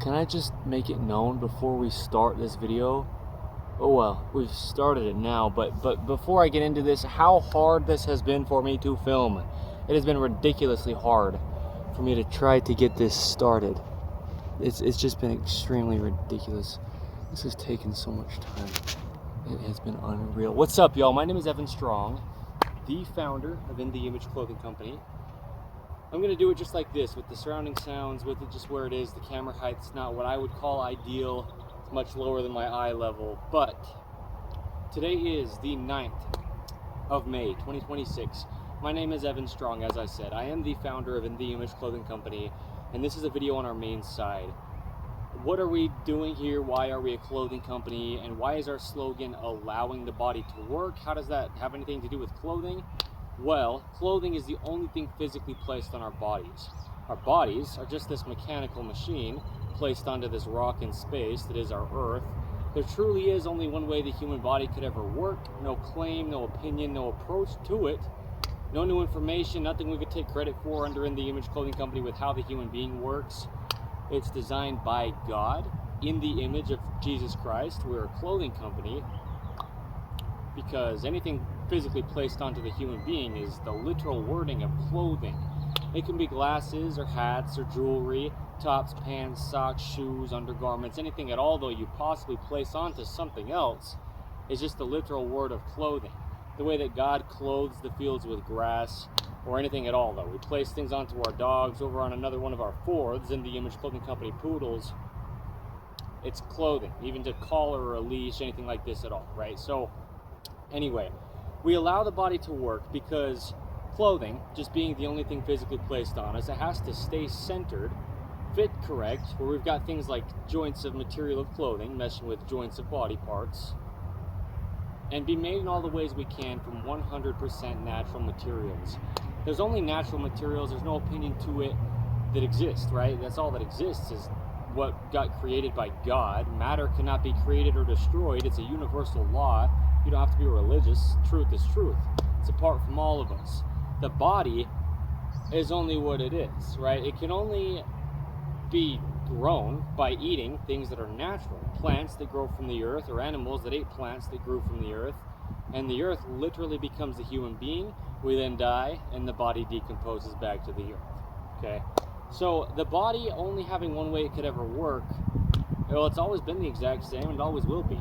Can I just make it known before we start this video? Oh well, we've started it now, but before I get into this, how hard this has been for me to film. It has been ridiculously hard for me to try to get this started. It's just been extremely ridiculous. This has taken so much time. It has been unreal. What's up, y'all? My name is Evan Strong, the founder of InTheImageClothingCompany. I'm going to do it just like this, with the surrounding sounds, with it just where it is. The camera height's not what I would call ideal. It's much lower than my eye level. But today is the 9th of May, 2026. My name is Evan Strong, as I said. I am the founder of InTheImageClothingCompany, and this is a video on our main side. What are we doing here? Why are we a clothing company? And why is our slogan, allowing the body to work? How does that have anything to do with clothing? Well, clothing is the only thing physically placed on our bodies. Our bodies are just this mechanical machine placed onto this rock in space that is our Earth. There truly is only one way the human body could ever work. No claim, no opinion, no approach to it. No new information, nothing we could take credit for under In The Image Clothing Company with how the human being works. It's designed by God in the image of Jesus Christ. We're a clothing company because anything physically placed onto the human being is the literal wording of clothing. It can be glasses or hats or jewelry, tops, pants, socks, shoes, undergarments, anything at all though you possibly place onto something else is just the literal word of clothing. The way that God clothes the fields with grass, or anything at all though. We place things onto our dogs, over on another one of our fourths, In The Image Clothing Company poodles. It's clothing, even to collar or a leash, anything like this at all, right? So anyway, we allow the body to work because clothing, just being the only thing physically placed on us, it has to stay centered, fit correct, where we've got things like joints of material of clothing meshing with joints of body parts, and be made in all the ways we can from 100% natural materials. There's only natural materials, there's no opinion to it that exists, right? That's all that exists is what got created by God. Matter cannot be created or destroyed. It's a universal law. You don't have to be religious. Truth is truth. It's apart from all of us. The body is only what it is, right? It can only be grown by eating things that are natural. Plants that grow from the earth, or animals that ate plants that grew from the earth. And the earth literally becomes the human being. We then die, and the body decomposes back to the earth. Okay? So the body only having one way it could ever work, well, it's always been the exact same, and it always will be.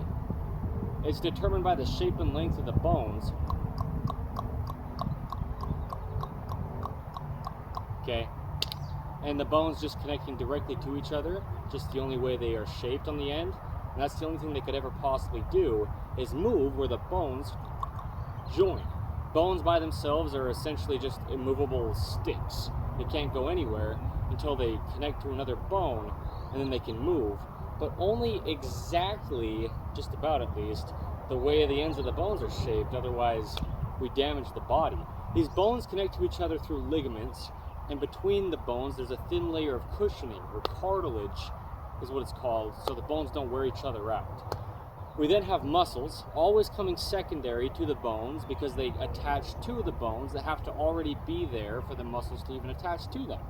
It's determined by the shape and length of the bones. Okay? And the bones just connecting directly to each other, just the only way they are shaped on the end. And that's the only thing they could ever possibly do, is move where the bones join. Bones by themselves are essentially just immovable sticks. They can't go anywhere until they connect to another bone, and then they can move. But only exactly, just about at least, the way the ends of the bones are shaped, otherwise we damage the body. These bones connect to each other through ligaments, and between the bones there's a thin layer of cushioning, or cartilage is what it's called, so the bones don't wear each other out. We then have muscles, always coming secondary to the bones because they attach to the bones that have to already be there for the muscles to even attach to them.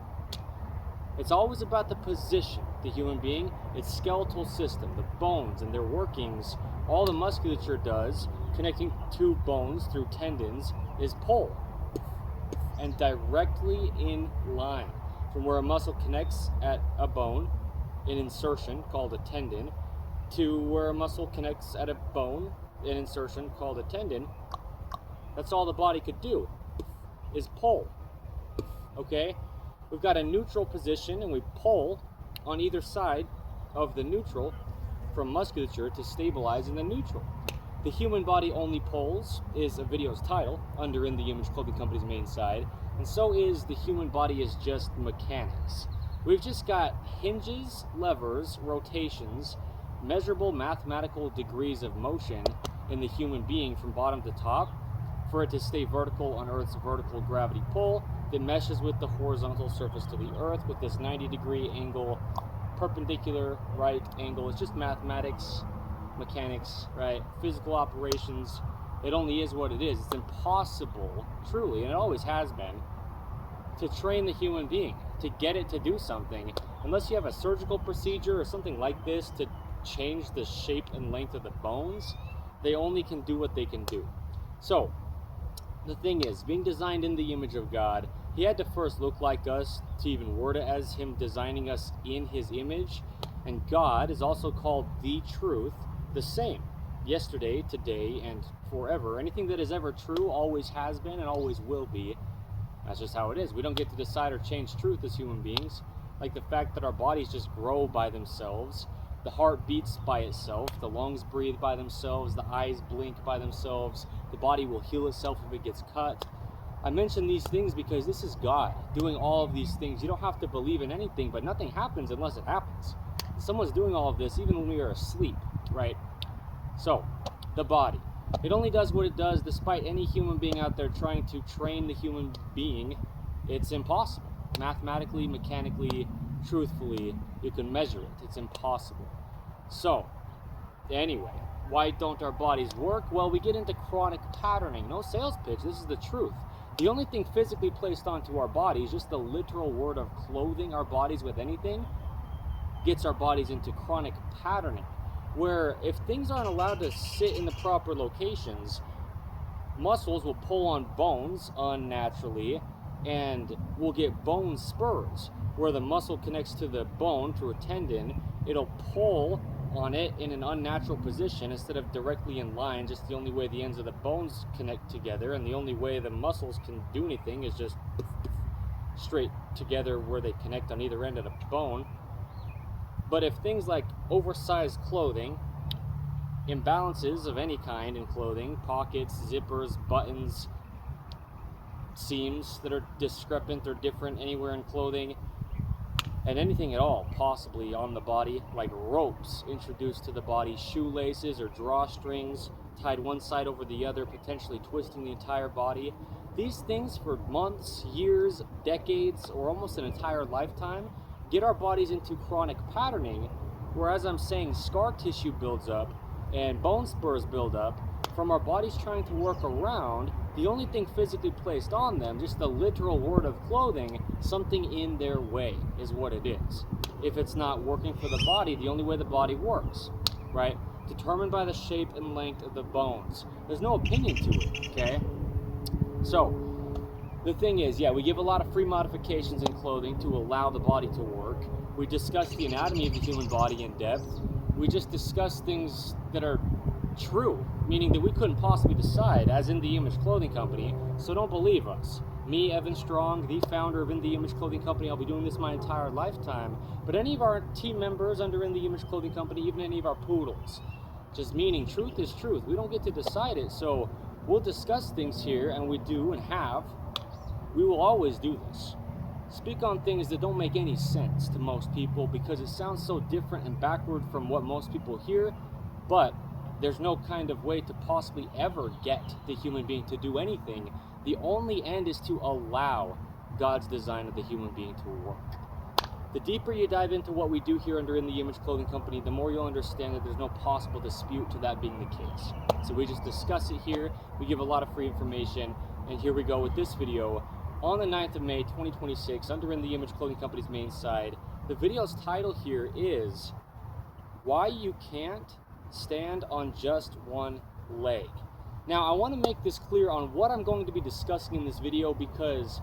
It's always about the position, the human being, its skeletal system, the bones and their workings. All the musculature does, connecting to bones through tendons, is pull. And directly in line from where a muscle connects at a bone, an insertion called a tendon, to where a muscle connects at a bone, an insertion called a tendon. That's all the body could do, is pull. Okay? We've got a neutral position, and we pull on either side of the neutral from musculature to stabilize in the neutral. The human body only pulls is a video's title under In The Image Clothing Company's main side, and so is the human body is just mechanics. We've just got hinges, levers, rotations, measurable mathematical degrees of motion in the human being from bottom to top for it to stay vertical on Earth's vertical gravity pull that meshes with the horizontal surface to the Earth with this 90-degree angle, perpendicular right angle. It's just mathematics, mechanics, right? Physical operations. It only is what it is. It's impossible, truly, and it always has been, to train the human being, to get it to do something, unless you have a surgical procedure or something like this to change the shape and length of the bones, they only can do what they can do. So the thing is, being designed in the image of God, he had to first look like us to even word it as him designing us in his image. And God is also called the truth, the same, yesterday, today, and forever. Anything that is ever true always has been and always will be. That's just how it is. We don't get to decide or change truth as human beings. Like the fact that our bodies just grow by themselves, the heart beats by itself, the lungs breathe by themselves, the eyes blink by themselves, the body will heal itself if it gets cut. I mention these things because this is God doing all of these things. You don't have to believe in anything, but nothing happens unless it happens. Someone's doing all of this even when we are asleep, right? So, the body. It only does what it does despite any human being out there trying to train the human being. It's impossible. Mathematically, mechanically, truthfully, you can measure it. It's impossible. So, anyway, why don't our bodies work? Well, we get into chronic patterning. No sales pitch, this is the truth. The only thing physically placed onto our bodies, just the literal word of clothing our bodies with anything, gets our bodies into chronic patterning, where if things aren't allowed to sit in the proper locations, muscles will pull on bones unnaturally, and we'll get bone spurs, where the muscle connects to the bone through a tendon. It'll pull on it in an unnatural position instead of directly in line, just the only way the ends of the bones connect together, and the only way the muscles can do anything is just straight together where they connect on either end of the bone. But if things like oversized clothing, imbalances of any kind in clothing, pockets, zippers, buttons, seams that are discrepant or different anywhere in clothing, and anything at all possibly on the body, like ropes introduced to the body, shoelaces or drawstrings tied one side over the other, potentially twisting the entire body. These things for months, years, decades, or almost an entire lifetime get our bodies into chronic patterning, where, as I'm saying, scar tissue builds up and bone spurs build up from our bodies trying to work around the only thing physically placed on them, just the literal word of clothing, something in their way is what it is. If it's not working for the body, the only way the body works, right? Determined by the shape and length of the bones. There's no opinion to it, okay? So, the thing is, yeah, we give a lot of free modifications in clothing to allow the body to work. We discuss the anatomy of the human body in depth. We just discuss things that are true, meaning that we couldn't possibly decide, as In The Image Clothing Company, so don't believe us. Me, Evan Strong, the founder of In The Image Clothing Company, I'll be doing this my entire lifetime, but any of our team members under In The Image Clothing Company, even any of our poodles, just meaning truth is truth. We don't get to decide it, so we'll discuss things here, and we do and have. We will always do this. Speak on things that don't make any sense to most people because it sounds so different and backward from what most people hear, but there's no kind of way to possibly ever get the human being to do anything. The only end is to allow God's design of the human being to work. The deeper you dive into what we do here under In The Image Clothing Company, the more you'll understand that there's no possible dispute to that being the case. So we just discuss it here, we give a lot of free information, and here we go with this video on the 9th of May, 2026, under In The Image Clothing Company's main side. The video's title here is Why You Can't Stand on Just One Leg. Now, I want to make this clear on what I'm going to be discussing in this video because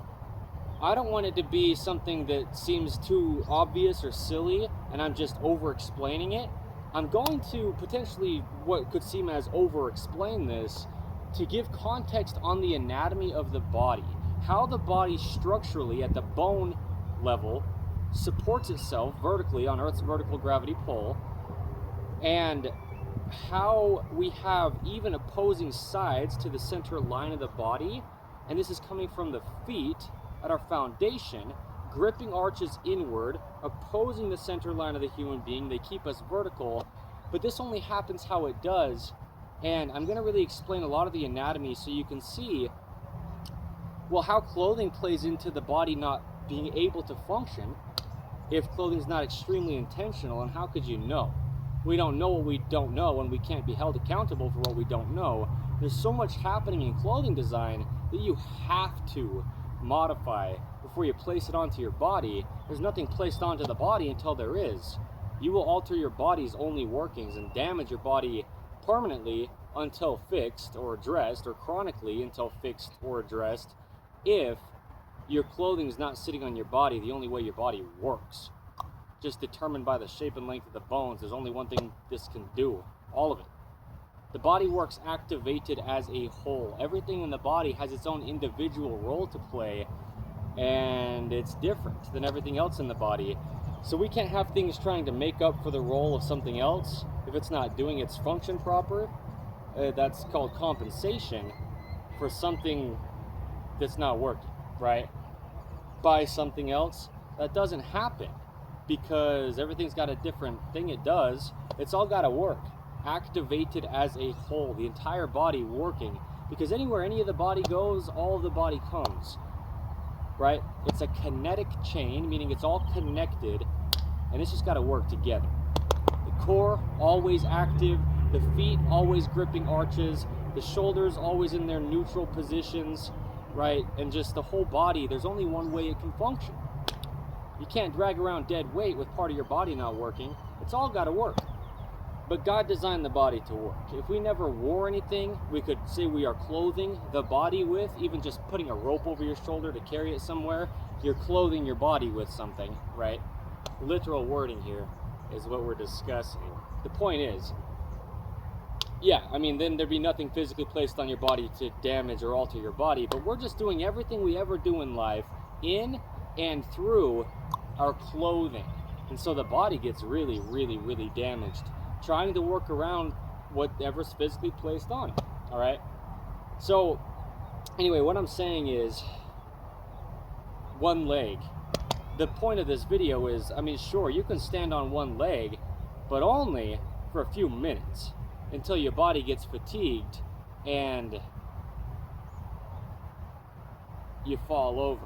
I don't want it to be something that seems too obvious or silly and I'm just over-explaining it. I'm going to potentially what could seem as over-explain this to give context on the anatomy of the body, how the body structurally at the bone level supports itself vertically on Earth's vertical gravity pull, and how we have even opposing sides to the center line of the body, and this is coming from the feet at our foundation, gripping arches inward, opposing the center line of the human being. They keep us vertical, but this only happens how it does, and I'm going to really explain a lot of the anatomy so you can see, well, how clothing plays into the body not being able to function if clothing's not extremely intentional, and how could you know? We don't know what we don't know, and we can't be held accountable for what we don't know. There's so much happening in clothing design that you have to modify before before you place it onto your body. There's nothing placed onto the body until there is. You will alter your body's only workings and damage your body permanently until fixed or addressed, or chronically until fixed or addressed, if your clothing is not sitting on your body the only way your body works. Just determined by the shape and length of the bones. There's only one thing this can do. All of it. The body works activated as a whole. Everything in the body has its own individual role to play, and it's different than everything else in the body. So we can't have things trying to make up for the role of something else if it's not doing its function proper. That's called compensation for something that's not working, right? By something else. That doesn't happen because everything's got a different thing it does. It's all got to work. Activated as a whole, the entire body working, because anywhere any of the body goes, all of the body comes, right? It's a kinetic chain, meaning it's all connected, and it's just got to work together. The core always active, the feet always gripping arches, the shoulders always in their neutral positions, right? And just the whole body, there's only one way it can function. You can't drag around dead weight with part of your body not working. It's all got to work. But God designed the body to work. If we never wore anything, we could say we are clothing the body with, even just putting a rope over your shoulder to carry it somewhere, you're clothing your body with something, right? Literal wording here is what we're discussing. The point is, yeah, I mean, then there'd be nothing physically placed on your body to damage or alter your body, but we're just doing everything we ever do in life in and through our clothing. And so the body gets really, really, really damaged trying to work around whatever's physically placed on it, all right? So, anyway, what I'm saying is, one leg. The point of this video is, I mean, sure, you can stand on one leg, but only for a few minutes until your body gets fatigued and you fall over.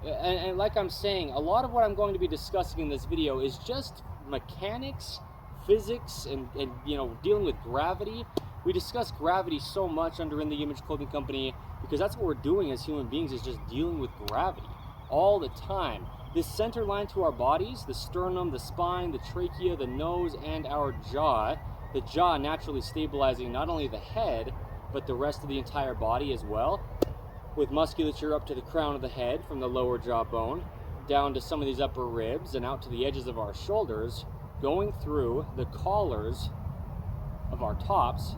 And like I'm saying, a lot of what I'm going to be discussing in this video is just mechanics, physics, and you know, dealing with gravity. We discuss gravity so much under In the Image Clothing Company because that's what we're doing as human beings, is just dealing with gravity all the time. This center line to our bodies, the sternum, the spine, the trachea, the nose, and our jaw, the jaw naturally stabilizing not only the head, but the rest of the entire body as well, with musculature up to the crown of the head from the lower jawbone, down to some of these upper ribs, and out to the edges of our shoulders, going through the collars of our tops.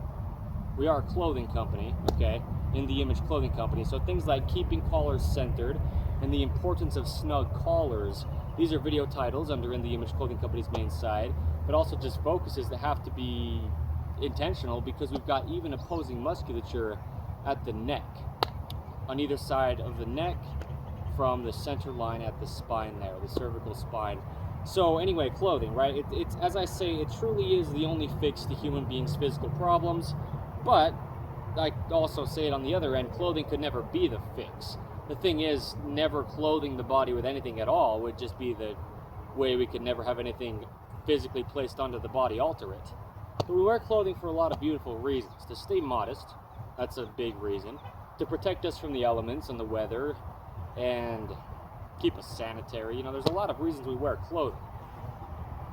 We are a clothing company, okay? In the Image Clothing Company. So things like keeping collars centered and the importance of snug collars. These are video titles under In the Image Clothing Company's main side, but also just focuses that have to be intentional because we've got even opposing musculature at the neck, on either side of the neck, from the center line at the spine there, the cervical spine. So anyway, clothing, right? It's as I say, it truly is the only fix to human beings' physical problems. But I also say it on the other end, clothing could never be the fix. The thing is, never clothing the body with anything at all would just be the way we could never have anything physically placed onto the body alter it. But we wear clothing for a lot of beautiful reasons. To stay modest, that's a big reason. To protect us from the elements and the weather, and keep us sanitary. You know, there's a lot of reasons we wear clothing.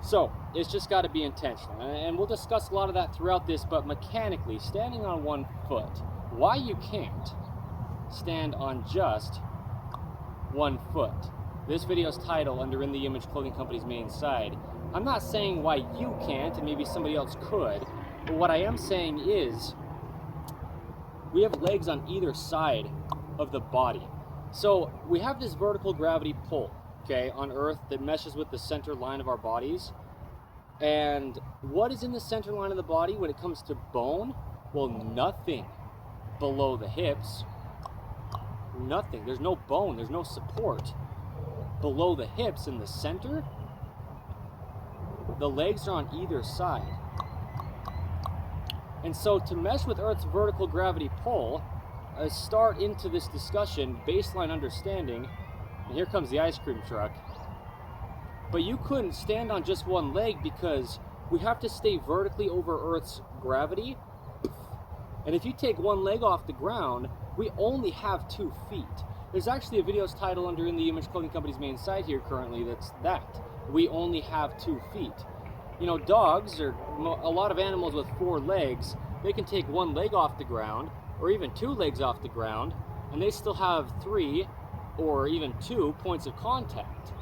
So, it's just got to be intentional. And we'll discuss a lot of that throughout this, but mechanically, standing on one foot, why you can't stand on just one foot. This video's title, under In the Image Clothing Company's main side, I'm not saying why you can't and maybe somebody else could, but what I am saying is, we have legs on either side of the body. So we have this vertical gravity pull, okay, on Earth that meshes with the center line of our bodies. And what is in the center line of the body when it comes to bone? Well, nothing below the hips. Nothing. There's no bone. There's no support below the hips in the center. The legs are on either side. And so to mesh with Earth's vertical gravity pull, start into this discussion, baseline understanding, and here comes the ice cream truck. But you couldn't stand on just one leg because we have to stay vertically over Earth's gravity. And if you take one leg off the ground, we only have 2 feet. There's actually a video's title under In the Image Clothing Company's main site here currently that's that. We only have 2 feet. You know, dogs or a lot of animals with 4 legs, they can take 1 leg off the ground or even 2 legs off the ground, and they still have 3 or even 2 points of contact.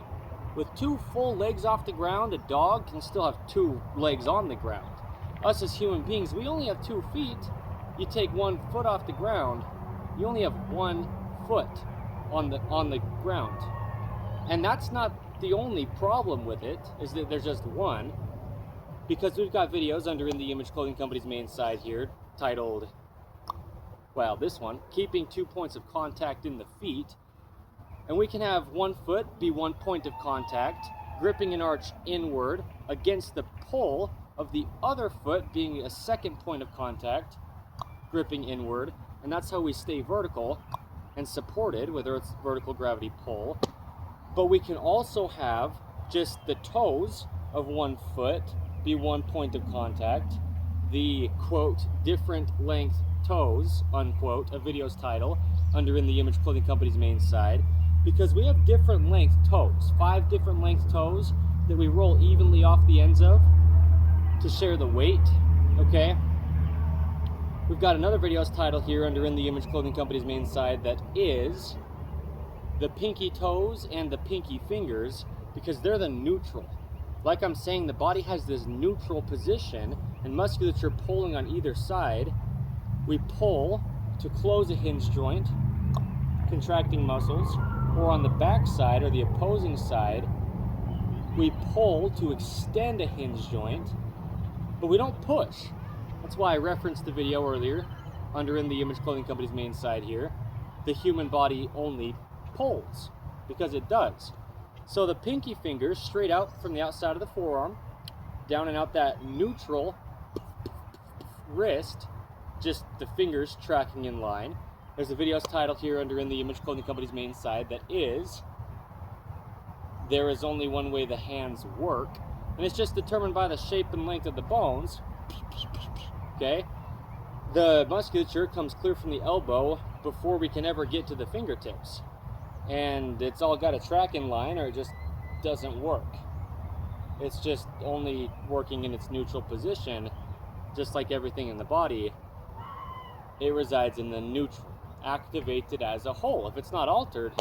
With 2 full legs off the ground, a dog can still have 2 legs on the ground. Us as human beings, we only have 2 feet. You take 1 foot off the ground, you only have 1 foot on the ground. And that's not the only problem with it, is that there's just one. Because we've got videos under In the Image Clothing Company's main site here titled, well, this one, Keeping 2 Points of Contact in the Feet. And we can have 1 foot be 1 point of contact, gripping an arch inward against the pull of the other foot being a 2nd point of contact, gripping inward. And that's how we stay vertical and supported with Earth's vertical gravity pull. But we can also have just the toes of 1 foot be 1 point of contact, the quote different length toes unquote, a video's title under In the Image Clothing Company's main site, because we have different length toes, 5 different length toes that we roll evenly off the ends of to share the weight. Okay, we've got another video's title here under In the Image Clothing Company's main site that is the pinky toes and the pinky fingers, because they're the neutral. Like I'm saying, the body has this neutral position and musculature pulling on either side. We pull to close a hinge joint, contracting muscles, or on the back side or the opposing side, we pull to extend a hinge joint, but we don't push. That's why I referenced the video earlier under In the Image Clothing Company's main site here. The human body only pulls, because it does. So the pinky fingers straight out from the outside of the forearm, down and out that neutral wrist, just the fingers tracking in line. There's a video's title here under In the Image Clothing Company's main site that is There Is Only One Way the Hands Work, and it's just determined by the shape and length of the bones. Okay, the musculature comes clear from the elbow before we can ever get to the fingertips, and it's all got to track in line or it just doesn't work. It's just only working in its neutral position. Just like everything in the body, it resides in the neutral, activated as a whole. If it's not altered,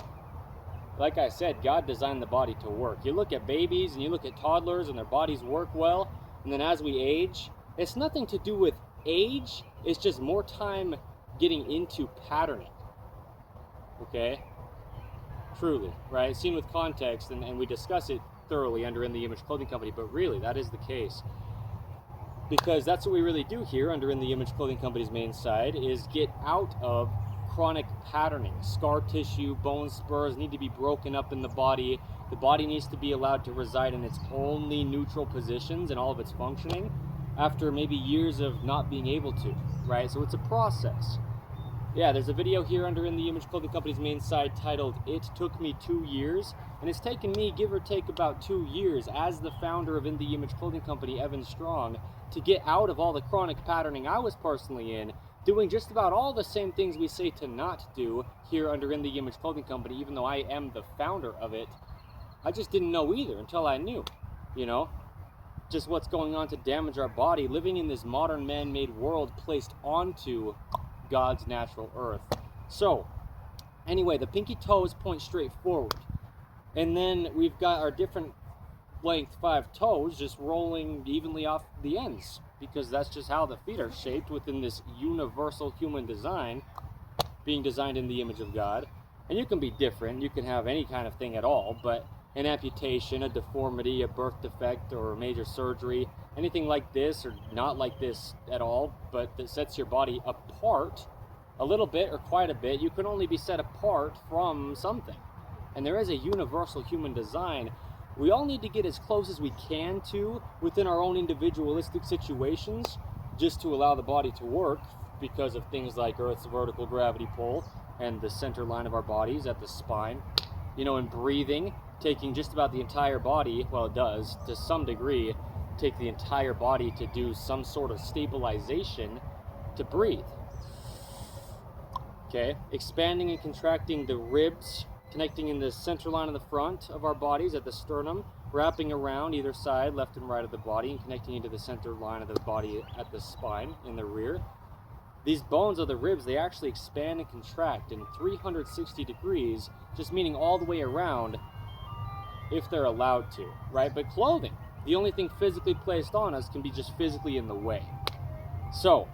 like I said, God designed the body to work. You look at babies and you look at toddlers and their bodies work well, and then as we age, it's nothing to do with age, it's just more time getting into patterning. Okay? Truly, right? Seen with context, and we discuss it thoroughly under In the Image Clothing Company, but really, that is the case. Because that's what we really do here under In the Image Clothing Company's main site, is get out of chronic patterning. Scar tissue, bone spurs need to be broken up in the body. The body needs to be allowed to reside in its only neutral positions and all of its functioning after maybe years of not being able to, right? So it's a process. Yeah, there's a video here under In the Image Clothing Company's main site titled It Took Me 2 Years, and it's taken me, give or take, about 2 years as the founder of In the Image Clothing Company, Evan Strong, to get out of all the chronic patterning I was personally in, doing just about all the same things we say to not do here under In the Image Clothing Company, even though I am the founder of it. I just didn't know either until I knew, you know, just what's going on to damage our body, living in this modern man-made world placed onto God's natural earth. So, anyway, the pinky toes point straight forward. And then we've got our different length 5 toes just rolling evenly off the ends, because that's just how the feet are shaped within this universal human design, being designed in the image of God. And you can be different, you can have any kind of thing at all, but an amputation, a deformity, a birth defect, or a major surgery, anything like this or not like this at all, but that sets your body apart a little bit or quite a bit, you can only be set apart from something. And there is a universal human design. We all need to get as close as we can to within our own individualistic situations, just to allow the body to work, because of things like Earth's vertical gravity pull and the center line of our bodies at the spine. You know, in breathing, taking just about the entire body, well, it does to some degree, take the entire body to do some sort of stabilization to breathe. Okay, expanding and contracting the ribs, connecting in the center line of the front of our bodies at the sternum, wrapping around either side, left and right of the body, and connecting into the center line of the body at the spine in the rear. These bones of the ribs, they actually expand and contract in 360 degrees, just meaning all the way around if they're allowed to, right? But clothing, the only thing physically placed on us, can be just physically in the way. So,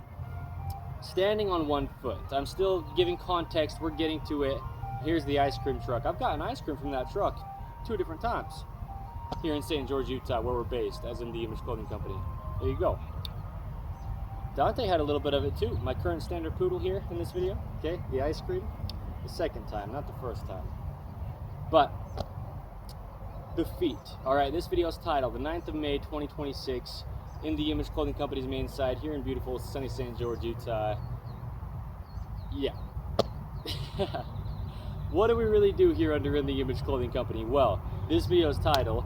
standing on one foot, I'm still giving context, we're getting to it. Here's the ice cream truck. I've gotten ice cream from that truck 2 different times here in St. George, Utah, where we're based, as in the Image Clothing Company. There you go. Dante had a little bit of it too. My current standard poodle here in this video, okay, the ice cream, the second time, not the first time. But the feet. All right, this video is titled the 9th of May 2026 in the Image Clothing Company's main site here in beautiful sunny St. George, Utah. Yeah. What do we really do here under In the Image Clothing Company? Well, this video is titled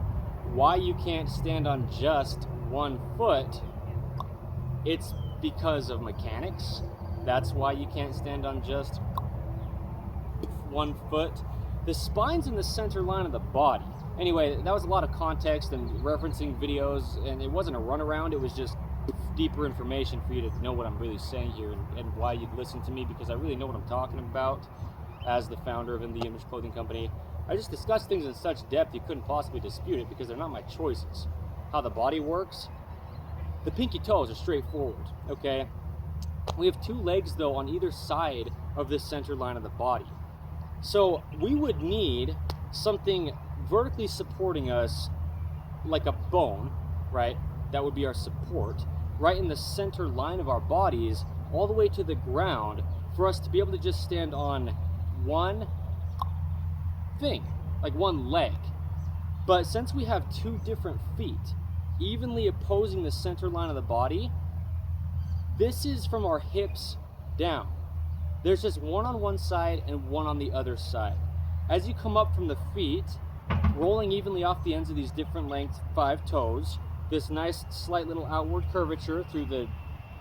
Why You Can't Stand on Just One Foot. It's because of mechanics. That's why you can't stand on just one foot. The spine's in the center line of the body. Anyway, that was a lot of context and referencing videos, and it wasn't a runaround, it was just deeper information for you to know what I'm really saying here and why you'd listen to me, because I really know what I'm talking about as the founder of In the Image Clothing Company. I just discuss things in such depth you couldn't possibly dispute it, because they're not my choices. How the body works. The pinky toes are straightforward, okay? We have 2 legs, though, on either side of this center line of the body. So we would need something vertically supporting us, like a bone, right? That would be our support, right in the center line of our bodies, all the way to the ground, for us to be able to just stand on one thing, like one leg. But since we have 2 different feet, evenly opposing the center line of the body, this is from our hips down. There's just one on one side and one on the other side. As you come up from the feet, rolling evenly off the ends of these different length 5 toes, this nice slight little outward curvature through the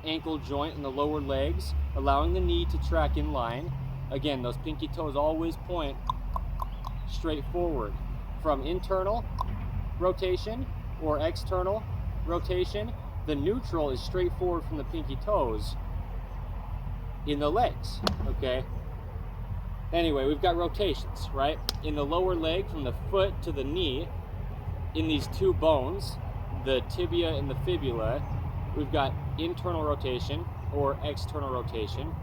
ankle joint and the lower legs, allowing the knee to track in line. Again, those pinky toes always point straight forward. From internal rotation or external rotation, the neutral is straight forward from the pinky toes in the legs, okay? Anyway, we've got rotations, right? In the lower leg, from the foot to the knee, in these 2 bones, the tibia and the fibula, we've got internal rotation or external rotation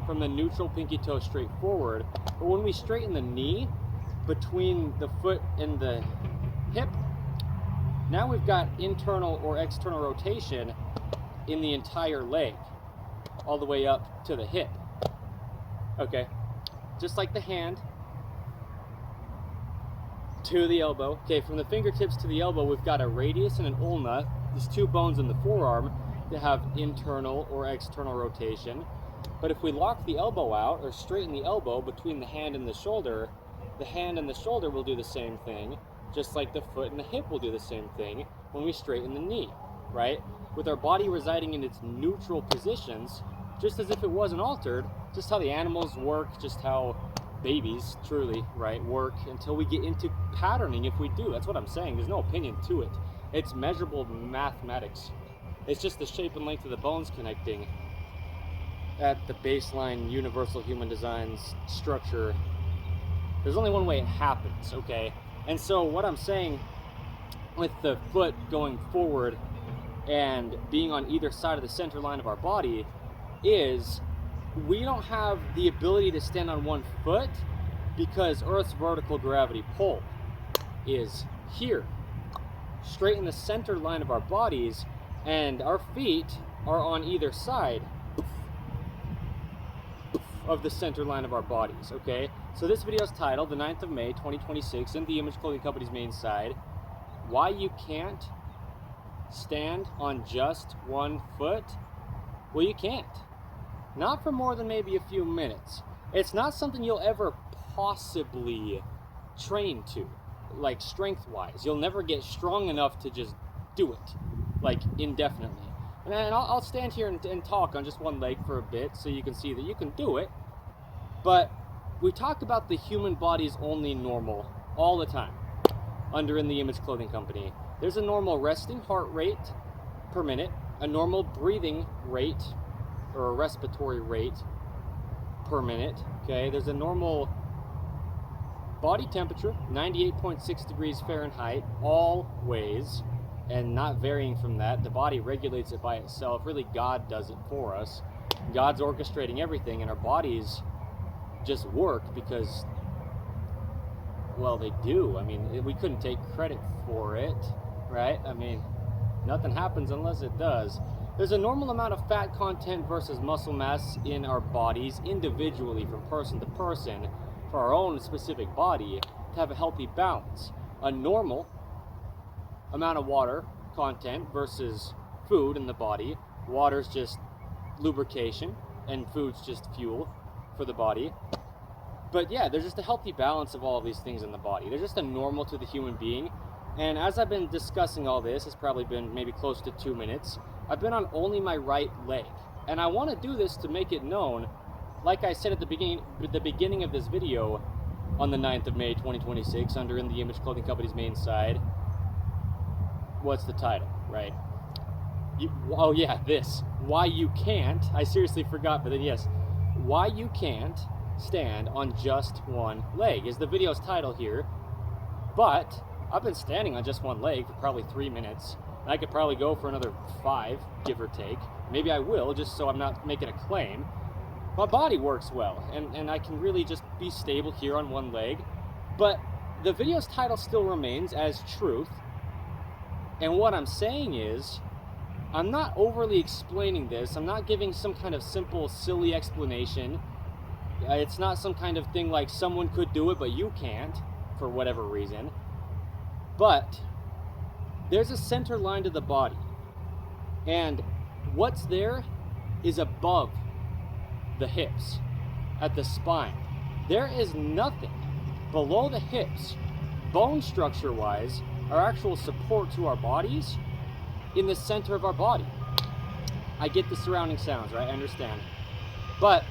from the neutral pinky toe straight forward. But when we straighten the knee between the foot and the hip, now we've got internal or external rotation in the entire leg, all the way up to the hip. Okay, just like the hand to the elbow. Okay, from the fingertips to the elbow, we've got a radius and an ulna, these 2 bones in the forearm that have internal or external rotation. But if we lock the elbow out or straighten the elbow between the hand and the shoulder will do the same thing, just like the foot and the hip will do the same thing when we straighten the knee, right? With our body residing in its neutral positions, just as if it wasn't altered, just how the animals work, just how babies truly, right, work, until we get into patterning. If we do, that's what I'm saying. There's no opinion to it. It's measurable mathematics. It's just the shape and length of the bones connecting at the baseline universal human design's structure. There's only one way it happens, okay? And so what I'm saying with the foot going forward and being on either side of the center line of our body is we don't have the ability to stand on one foot because Earth's vertical gravity pull is here, straight in the center line of our bodies, and our feet are on either side of the center line of our bodies, okay? So this video is titled, the 9th of May, 2026, in the Image Clothing Company's main side, Why You Can't Stand on Just One Foot? Well, you can't. Not for more than maybe a few minutes. It's not something you'll ever possibly train to, like strength-wise. You'll never get strong enough to just do it, like indefinitely. And I'll stand here and talk on just one leg for a bit so you can see that you can do it. But we talk about the human body's only normal all the time under In the Image Clothing Company. There's a normal resting heart rate per minute, a normal breathing rate or a respiratory rate per minute. Okay, there's a normal body temperature, 98.6 degrees Fahrenheit, always, and not varying from that. The body regulates it by itself. Really, God does it for us. God's orchestrating everything, and our bodies just work because, well, they do. I mean, we couldn't take credit for it, right? I mean, nothing happens unless it does. There's a normal amount of fat content versus muscle mass in our bodies individually from person to person for our own specific body to have a healthy balance. A normal amount of water content versus food in the body. Water's just lubrication and food's just fuel for the body. But yeah, there's just a healthy balance of all of these things in the body. They're just a normal to the human being. And as I've been discussing all this, it's probably been maybe close to 2 minutes, I've been on only my right leg. And I want to do this to make it known, like I said at the beginning of this video on the 9th of May 2026 under In the Image Clothing Company's main side. What's the title, right? Oh yeah, this. Why you can't, I seriously forgot, but then yes. Why you can't stand on just one leg is the video's title here. But I've been standing on just one leg for probably 3 minutes. And I could probably go for another 5, give or take. Maybe I will, just so I'm not making a claim. My body works well, and I can really just be stable here on one leg. But the video's title still remains as truth. And what I'm saying is, I'm not overly explaining this. I'm not giving some kind of simple, silly explanation. It's not some kind of thing like someone could do it, but you can't, for whatever reason. But there's a center line to the body. And what's there is above the hips, at the spine. There is nothing below the hips, bone structure-wise, our actual support to our bodies, in the center of our body. I get the surrounding sounds, right? I understand. But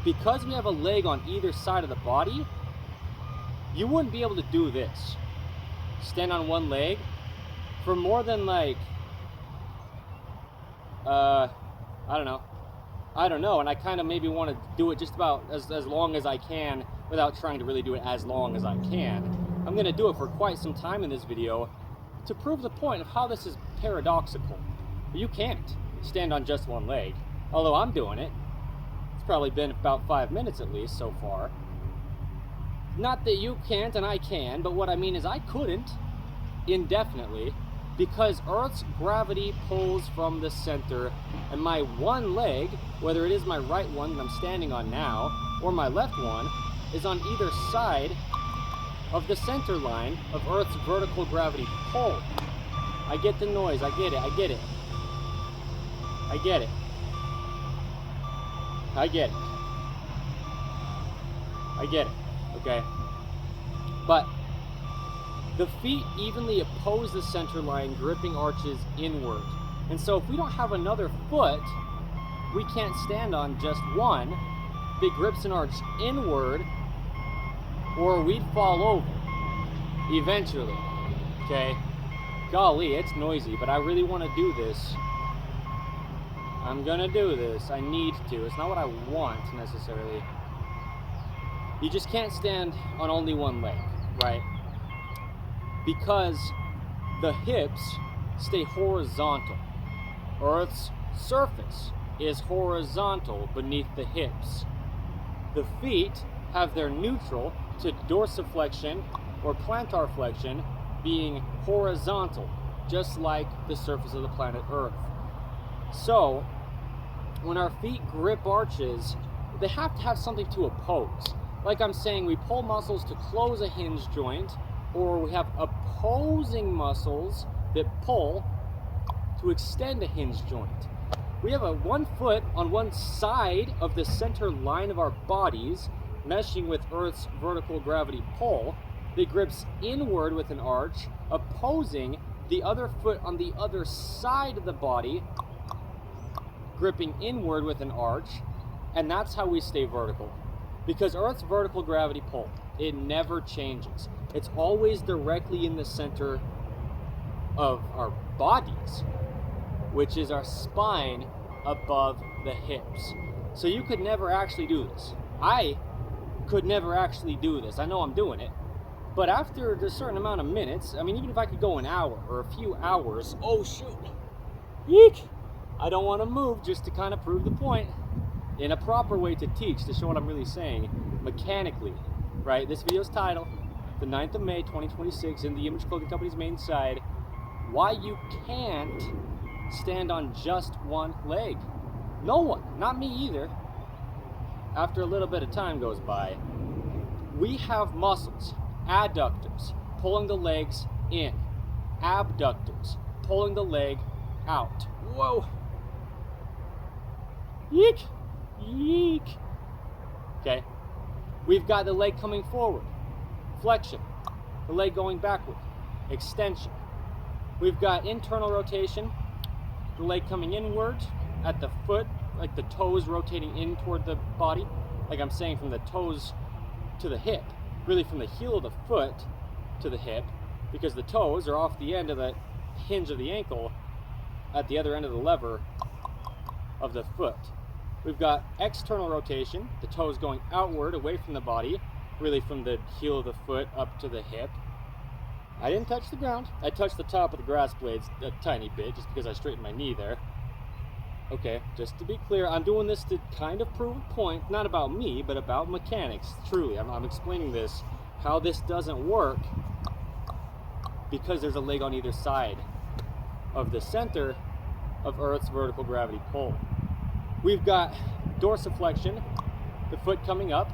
because we have a leg on either side of the body, you wouldn't be able to do this. Stand on one leg for more than like, I don't know, and I kind of maybe want to do it just about as long as I can without trying to really do it as long as I can. I'm going to do it for quite some time in this video to prove the point of how this is paradoxical. You can't stand on just one leg, although I'm doing it. It's probably been about 5 minutes at least so far. Not that you can't and I can, but what I mean is I couldn't indefinitely because Earth's gravity pulls from the center, and my one leg, whether it is my right one that I'm standing on now or my left one, is on either side of the center line of Earth's vertical gravity pull. I get the noise, I get it, I get it. I get it. I get it. I get it, okay? But the feet evenly oppose the center line, gripping arches inward. And so if we don't have another foot, we can't stand on just one that grips an arch inward, or we'd fall over eventually, okay? Golly, it's noisy, but I really want to do this. I'm gonna do this. I need to. It's not what I want necessarily. You just can't stand on only one leg, right? Because the hips stay horizontal. Earth's surface is horizontal beneath the hips. The feet have their neutral to dorsiflexion or plantar flexion being horizontal, just like the surface of the planet Earth. So, when our feet grip arches, they have to have something to oppose. Like I'm saying, we pull muscles to close a hinge joint, or we have opposing muscles that pull to extend a hinge joint. We have one foot on one side of the center line of our bodies, meshing with Earth's vertical gravity pull, that grips inward with an arch, opposing the other foot on the other side of the body, gripping inward with an arch, and that's how we stay vertical. Because Earth's vertical gravity pull, it never changes. It's always directly in the center of our bodies, which is our spine above the hips. So you could never actually do this. I could never actually do this. I know I'm doing it, but after a certain amount of minutes, I mean, even if I could go an hour or a few hours, oh shoot, eek, I don't want to move just to kind of prove the point in a proper way to teach, to show what I'm really saying mechanically, right? This video's title, the 9th of May, 2026, in the Image Clothing Company's main side, why you can't stand on just one leg. No one, not me either. After a little bit of time goes by, we have muscles, adductors, pulling the legs in, abductors, pulling the leg out. Whoa. Yeek. Yeek. Okay. We've got the leg coming forward, flexion, the leg going backward, extension. We've got internal rotation, the leg coming inward at the foot, like the toes rotating in toward the body, like I'm saying from the toes to the hip, really from the heel of the foot to the hip, because the toes are off the end of the hinge of the ankle at the other end of the lever of the foot. We've got external rotation, the toes going outward away from the body, really from the heel of the foot up to the hip. I didn't touch the ground. I touched the top of the grass blades a tiny bit just because I straightened my knee there. Okay, just to be clear, I'm doing this to kind of prove a point, not about me, but about mechanics. Truly, I'm explaining this, how this doesn't work, because there's a leg on either side of the center of Earth's vertical gravity pull. We've got dorsiflexion, the foot coming up,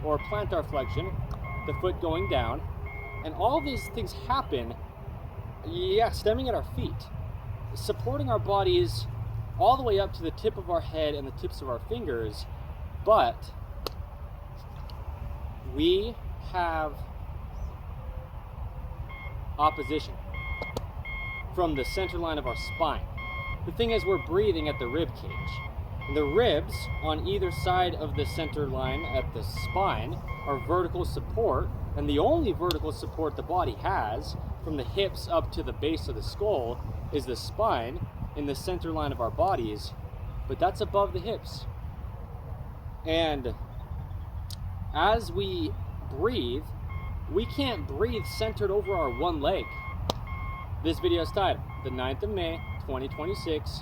or plantar flexion, the foot going down, and all these things happen, stemming at our feet, supporting our bodies all the way up to the tip of our head and the tips of our fingers, but we have opposition from the center line of our spine. The thing is, we're breathing at the rib cage. And the ribs on either side of the center line at the spine are vertical support, and the only vertical support the body has from the hips up to the base of the skull is the spine in the center line of our bodies, but that's above the hips. And as we breathe, we can't breathe centered over our one leg. This video is titled, the 9th of May, 2026,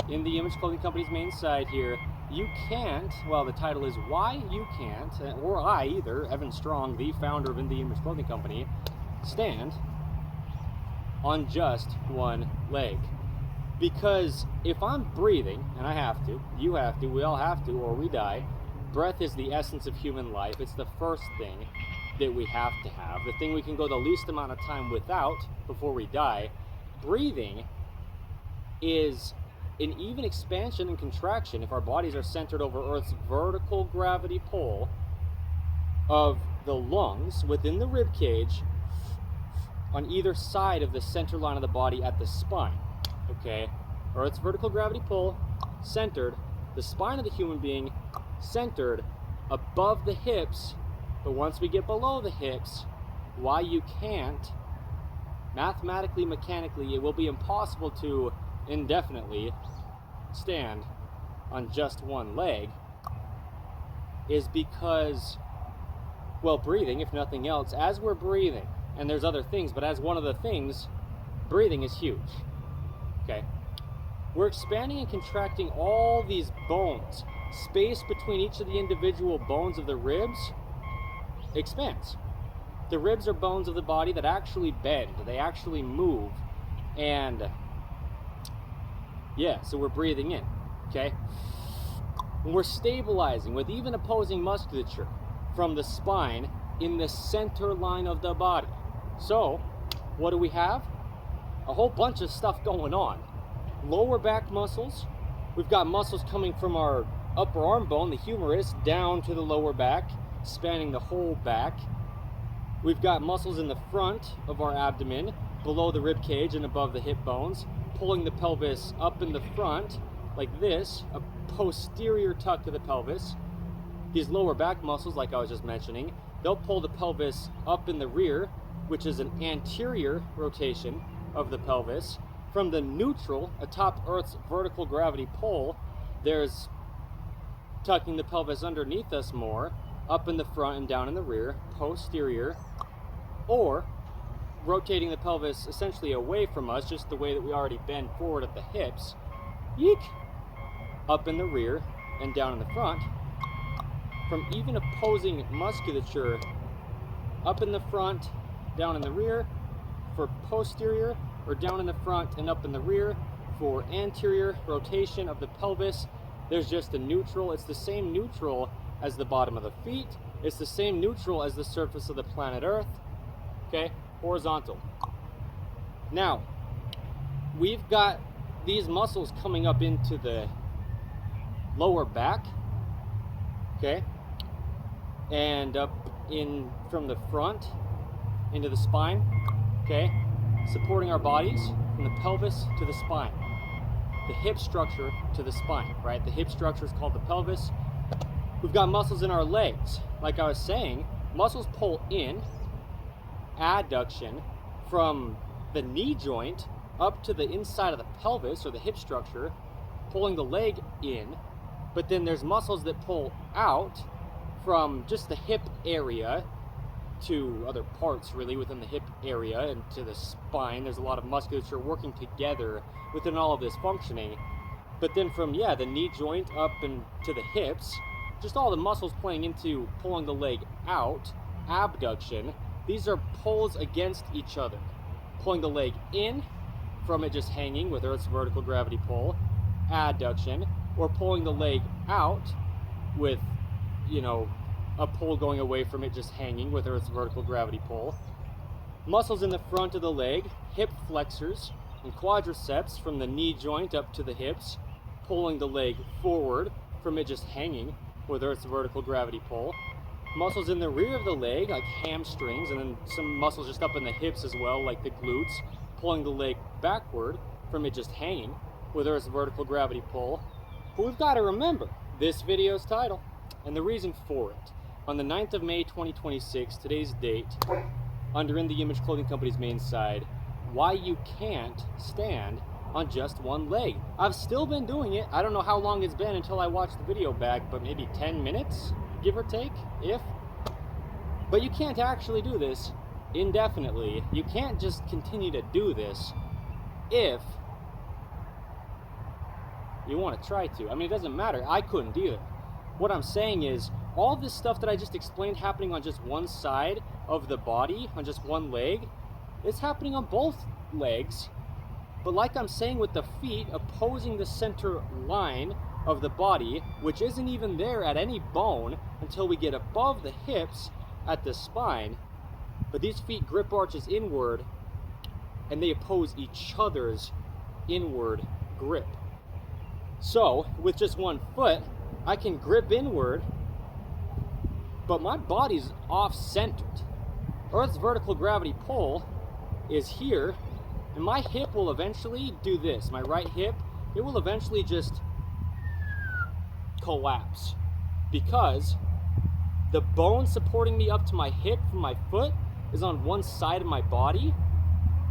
in the Image Clothing Company's main side here. You can't, well, the title is Why You Can't, or I either, Evan Strong, the founder of In the Image Clothing Company, stand on just one leg. Because if I'm breathing, and I have to, you have to, we all have to, or we die, breath is the essence of human life. It's the first thing that we have to have, the thing we can go the least amount of time without before we die. Breathing is an even expansion and contraction if our bodies are centered over Earth's vertical gravity pull of the lungs within the rib cage on either side of the center line of the body at the spine. Okay, Earth's vertical gravity pull centered, the spine of the human being centered above the hips, but once we get below the hips, why you can't, mathematically, mechanically, it will be impossible to indefinitely stand on just one leg, is because, well, breathing, if nothing else, as we're breathing, and there's other things, but as one of the things, breathing is huge. Okay, we're expanding and contracting all these bones. Space between each of the individual bones of the ribs expands. The ribs are bones of the body that actually bend, they actually move, and yeah, so we're breathing in, okay? And we're stabilizing with even opposing musculature from the spine in the center line of the body. So, what do we have? A whole bunch of stuff going on. Lower back muscles. We've got muscles coming from our upper arm bone, the humerus, down to the lower back, spanning the whole back. We've got muscles in the front of our abdomen, below the rib cage and above the hip bones, pulling the pelvis up in the front, like this, a posterior tuck to the pelvis. These lower back muscles, like I was just mentioning, they'll pull the pelvis up in the rear, which is an anterior rotation of the pelvis. From the neutral, atop Earth's vertical gravity pole, there's tucking the pelvis underneath us more, up in the front and down in the rear, posterior, or rotating the pelvis essentially away from us, just the way that we already bend forward at the hips, yeek, up in the rear and down in the front. From even opposing musculature, up in the front, down in the rear for posterior, or down in the front and up in the rear for anterior rotation of the pelvis. There's just a neutral. It's the same neutral as the bottom of the feet. It's the same neutral as the surface of the planet Earth. Okay, horizontal. Now, we've got these muscles coming up into the lower back, okay, and up in from the front into the spine, okay, supporting our bodies from the pelvis to the spine, the hip structure to the spine, right? The hip structure is called the pelvis. We've got muscles in our legs. Like I was saying, muscles pull in, adduction, from the knee joint up to the inside of the pelvis or the hip structure, pulling the leg in. But then there's muscles that pull out from just the hip area to other parts really within the hip area and to the spine. There's a lot of musculature working together within all of this functioning. But then from, the knee joint up and to the hips, just all the muscles playing into pulling the leg out, abduction. These are pulls against each other. Pulling the leg in from it just hanging with Earth's vertical gravity pull, adduction, or pulling the leg out with, a pull going away from it just hanging with Earth's vertical gravity pull. Muscles in the front of the leg, hip flexors and quadriceps from the knee joint up to the hips, pulling the leg forward from it just hanging with Earth's vertical gravity pull. Muscles in the rear of the leg, like hamstrings, and then some muscles just up in the hips as well, like the glutes, pulling the leg backward from it just hanging with Earth's vertical gravity pull. But we've got to remember this video's title and the reason for it. On the 9th of May 2026, today's date, under In The Image Clothing Company's main side, why you can't stand on just one leg. I've still been doing it. I don't know how long it's been until I watched the video back, but maybe 10 minutes, give or take, if. But you can't actually do this indefinitely. You can't just continue to do this if you want to try to. I mean, it doesn't matter. I couldn't either. What I'm saying is, all this stuff that I just explained happening on just one side of the body, on just one leg, it's happening on both legs. But like I'm saying with the feet, opposing the center line of the body, which isn't even there at any bone until we get above the hips at the spine. But these feet grip arches inward, and they oppose each other's inward grip. So, with just one foot, I can grip inward, but my body's off-centered. Earth's vertical gravity pull is here, and my hip will eventually do this. My right hip, it will eventually just collapse because the bone supporting me up to my hip from my foot is on one side of my body,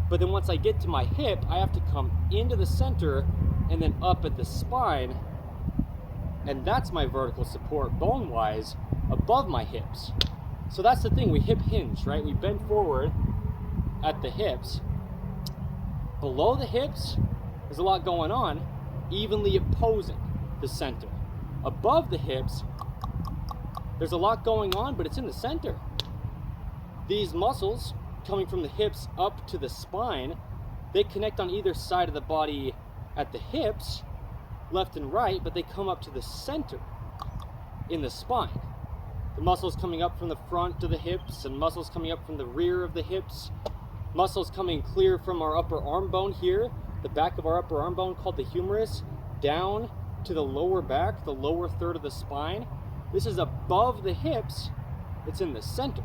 but then once I get to my hip, I have to come into the center and then up at the spine, and that's my vertical support bone-wise above my hips. So that's the thing, we hip hinge, right? We bend forward at the hips. Below the hips, there's a lot going on, evenly opposing the center. Above the hips, there's a lot going on, but it's in the center. These muscles coming from the hips up to the spine, they connect on either side of the body at the hips, left and right, but they come up to the center in the spine. The muscles coming up from the front to the hips, and muscles coming up from the rear of the hips, muscles coming clear from our upper arm bone here, the back of our upper arm bone called the humerus, down to the lower back, the lower third of the spine. This is above the hips, it's in the center.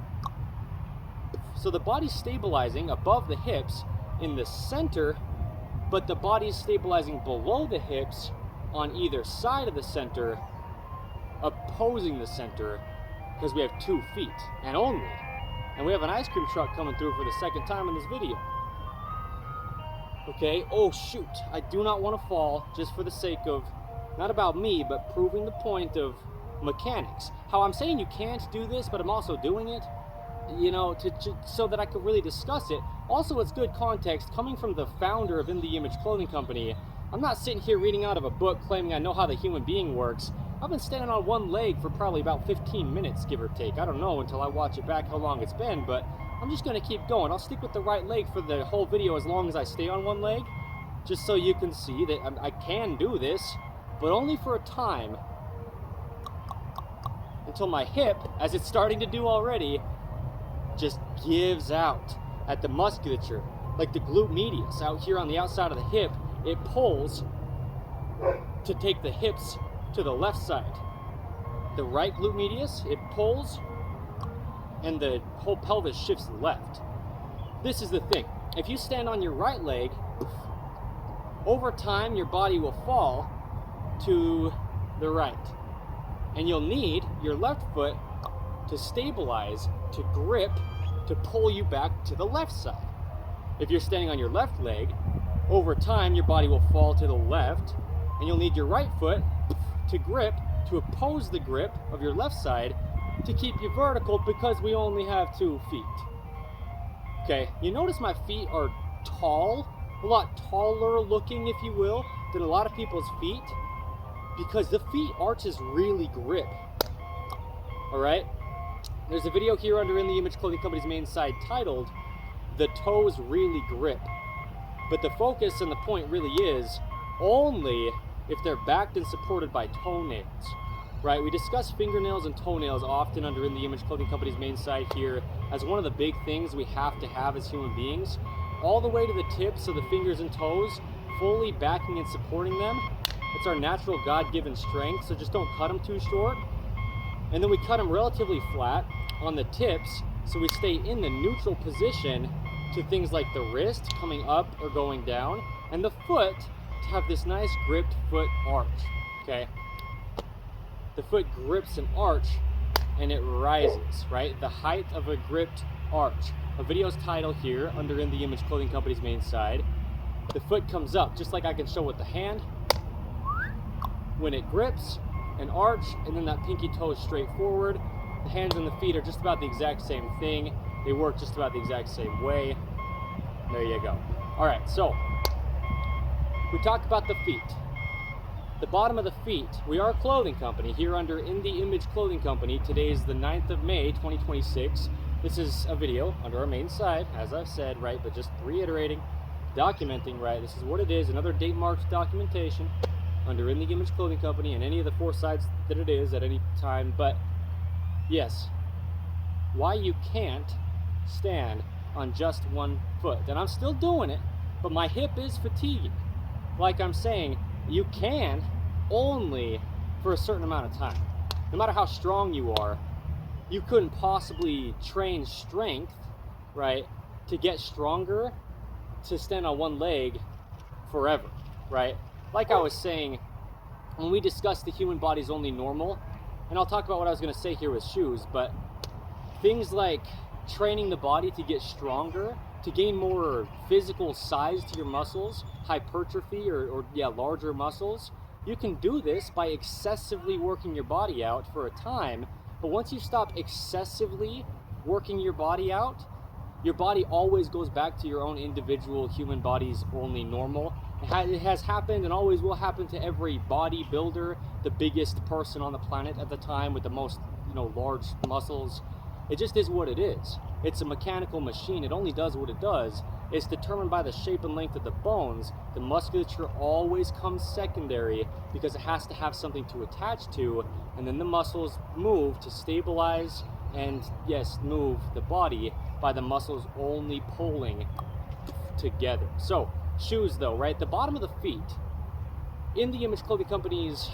So the body's stabilizing above the hips in the center, but the body's stabilizing below the hips on either side of the center, opposing the center, because we have 2 feet and only. And we have an ice cream truck coming through for the second time in this video. Okay, oh shoot, I do not want to fall, just for the sake of, not about me, but proving the point of mechanics. How I'm saying you can't do this, but I'm also doing it, you know, so that I could really discuss it. Also, it's good context coming from the founder of In The Image Clothing Company. I'm not sitting here reading out of a book claiming I know how the human being works. I've been standing on one leg for probably about 15 minutes, give or take. I don't know until I watch it back how long it's been, but I'm just going to keep going. I'll stick with the right leg for the whole video as long as I stay on one leg, just so you can see that I can do this, but only for a time, until my hip, as it's starting to do already, just gives out at the musculature, like the glute medius out here on the outside of the hip. It pulls to take the hips to the left side. The right glute medius, it pulls, and the whole pelvis shifts left. This is the thing. If you stand on your right leg, over time your body will fall to the right. And you'll need your left foot to stabilize, to grip, to pull you back to the left side. If you're standing on your left leg, over time your body will fall to the left, and you'll need your right foot to grip, to oppose the grip of your left side, to keep you vertical, because we only have 2 feet. Okay, you notice my feet are tall, a lot taller looking, if you will, than a lot of people's feet, because the feet arches really grip. Alright? There's a video here under In The Image Clothing Company's main site titled, "The Toes Really Grip." But the focus and the point really is only if they're backed and supported by toenails. Right? We discuss fingernails and toenails often under In The Image Clothing Company's main site here as one of the big things we have to have as human beings. All the way to the tips of the fingers and toes, fully backing and supporting them. It's our natural God-given strength, so just don't cut them too short. And then we cut them relatively flat on the tips, so we stay in the neutral position to things like the wrist coming up or going down, and the foot to have this nice gripped foot arch, okay? The foot grips an arch and it rises, right? The height of a gripped arch. A video's title here under In The Image Clothing Company's main side. The foot comes up, just like I can show with the hand. When it grips, an arch, and then that pinky toe is straight forward. The hands and the feet are just about the exact same thing. They work just about the exact same way. There you go. All right, so we talked about the feet. The bottom of the feet. We are a clothing company here under In The Image Clothing Company. Today is the 9th of May, 2026. This is a video under our main site, as I've said, right, but just reiterating, documenting, right, this is what it is, another date marked documentation under In The Image Clothing Company and any of the 4 sites that it is at any time. But yes, why you can't stand on just one foot. And I'm still doing it, but my hip is fatiguing. Like I'm saying, you can only for a certain amount of time. No matter how strong you are, you couldn't possibly train strength, right, to get stronger, to stand on one leg forever, right? Like I was saying, when we discussed the human body's only normal, and I'll talk about what I was going to say here with shoes, but things like training the body to get stronger, to gain more physical size to your muscles, hypertrophy or larger muscles, you can do this by excessively working your body out for a time. But once you stop excessively working your body out, your body always goes back to your own individual human body's only normal. It has happened and always will happen to every bodybuilder, the biggest person on the planet at the time with the most, large muscles. It just is what it is. It's a mechanical machine. It only does what it does. It's determined by the shape and length of the bones. The musculature always comes secondary because it has to have something to attach to, and then the muscles move to stabilize and, yes, move the body by the muscles only pulling together. So, shoes though, right? The bottom of the feet. In The Image Clothing Company's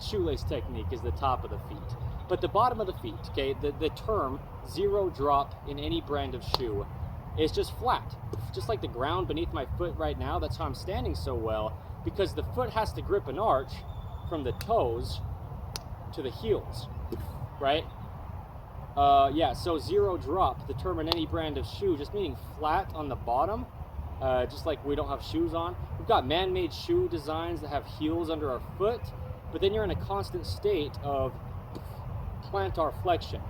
shoelace technique is the top of the feet. But the bottom of the feet, okay, the term zero drop in any brand of shoe is just flat. Just like the ground beneath my foot right now, that's how I'm standing so well, because the foot has to grip an arch from the toes to the heels, right? Yeah, so zero drop, the term in any brand of shoe, just meaning flat on the bottom, just like we don't have shoes on. We've got man-made shoe designs that have heels under our foot, but then you're in a constant state of plantar flexion.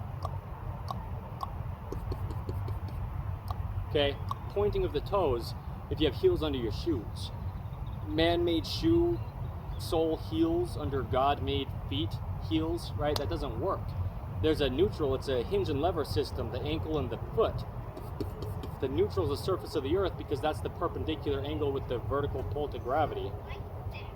Okay, pointing of the toes if you have heels under your shoes. Man-made shoe sole heels under God-made feet heels, right? That doesn't work. There's a neutral, it's a hinge and lever system, the ankle and the foot. The neutral is the surface of the earth because that's the perpendicular angle with the vertical pull to gravity.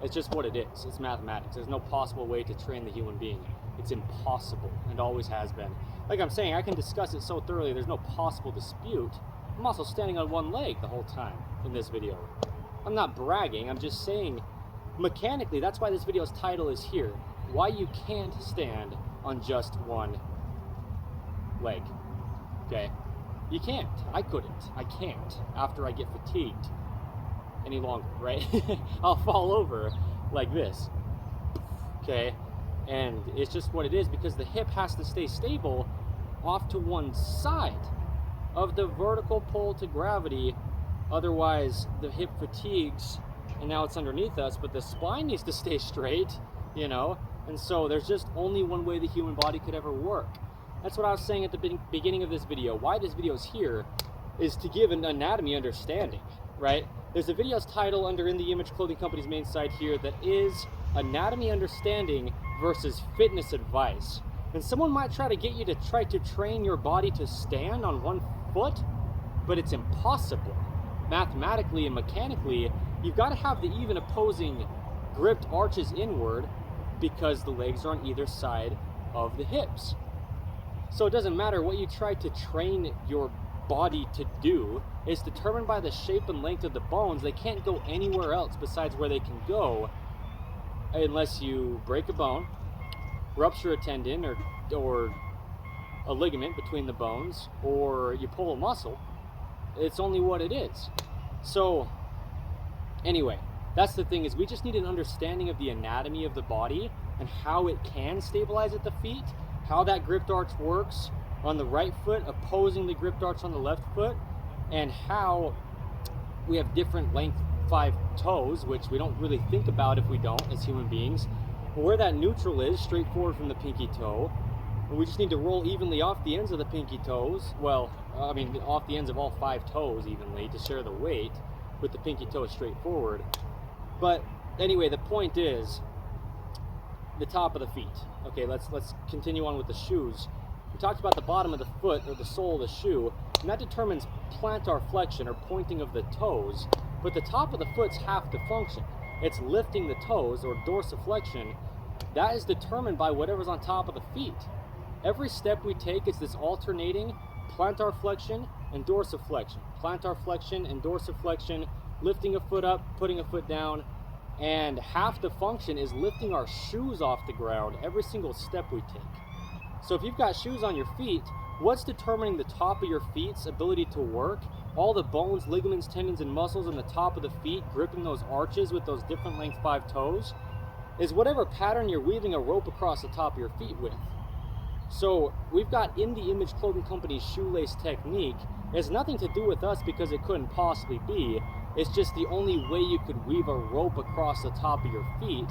It's just what it is. It's mathematics. There's no possible way to train the human being. It's impossible and always has been. Like I'm saying, I can discuss it so thoroughly, there's no possible dispute. I'm also standing on one leg the whole time in this video. I'm not bragging, I'm just saying mechanically, that's why this video's title is here. Why you can't stand on just one leg, okay? You can't. I couldn't. I can't after I get fatigued any longer, right? I'll fall over like this, okay? And it's just what it is because the hip has to stay stable off to one side of the vertical pull to gravity. Otherwise, the hip fatigues and now it's underneath us, but the spine needs to stay straight, you know? And so there's just only one way the human body could ever work. That's what I was saying at the beginning of this video. Why this video is here is to give an anatomy understanding, right? There's a video's title under In The Image Clothing Company's main site here that is Anatomy Understanding versus Fitness Advice. And someone might try to get you to try to train your body to stand on one foot, but it's impossible. Mathematically and mechanically, you've got to have the even opposing gripped arches inward because the legs are on either side of the hips. So it doesn't matter what you try to train your body to do, it's determined by the shape and length of the bones. They can't go anywhere else besides where they can go unless you break a bone, rupture a tendon or a ligament between the bones, or you pull a muscle. It's only what it is. So anyway, that's the thing, is we just need an understanding of the anatomy of the body and how it can stabilize at the feet, how that gripped arch works on the right foot opposing the gripped arch on the left foot, and how we have different length 5 toes, which we don't really think about if we don't as human beings. But where that neutral is, straight forward from the pinky toe, and we just need to roll evenly off the ends of the pinky toes, well, I mean off the ends of all 5 toes evenly to share the weight with the pinky toe straight forward. But anyway, the point is the top of the feet. Okay, let's continue on with the shoes. We talked about the bottom of the foot, or the sole of the shoe, and that determines plantar flexion, or pointing of the toes. But the top of the foot's half the function. It's lifting the toes, or dorsiflexion. That is determined by whatever's on top of the feet. Every step we take is this alternating plantar flexion and dorsiflexion. Plantar flexion and dorsiflexion, lifting a foot up, putting a foot down, and half the function is lifting our shoes off the ground every single step we take. So if you've got shoes on your feet, what's determining the top of your feet's ability to work? All the bones, ligaments, tendons, and muscles in the top of the feet gripping those arches with those different length 5 toes is whatever pattern you're weaving a rope across the top of your feet with. So we've got In The Image Clothing Company's shoelace technique. It has nothing to do with us because it couldn't possibly be. It's just the only way you could weave a rope across the top of your feet,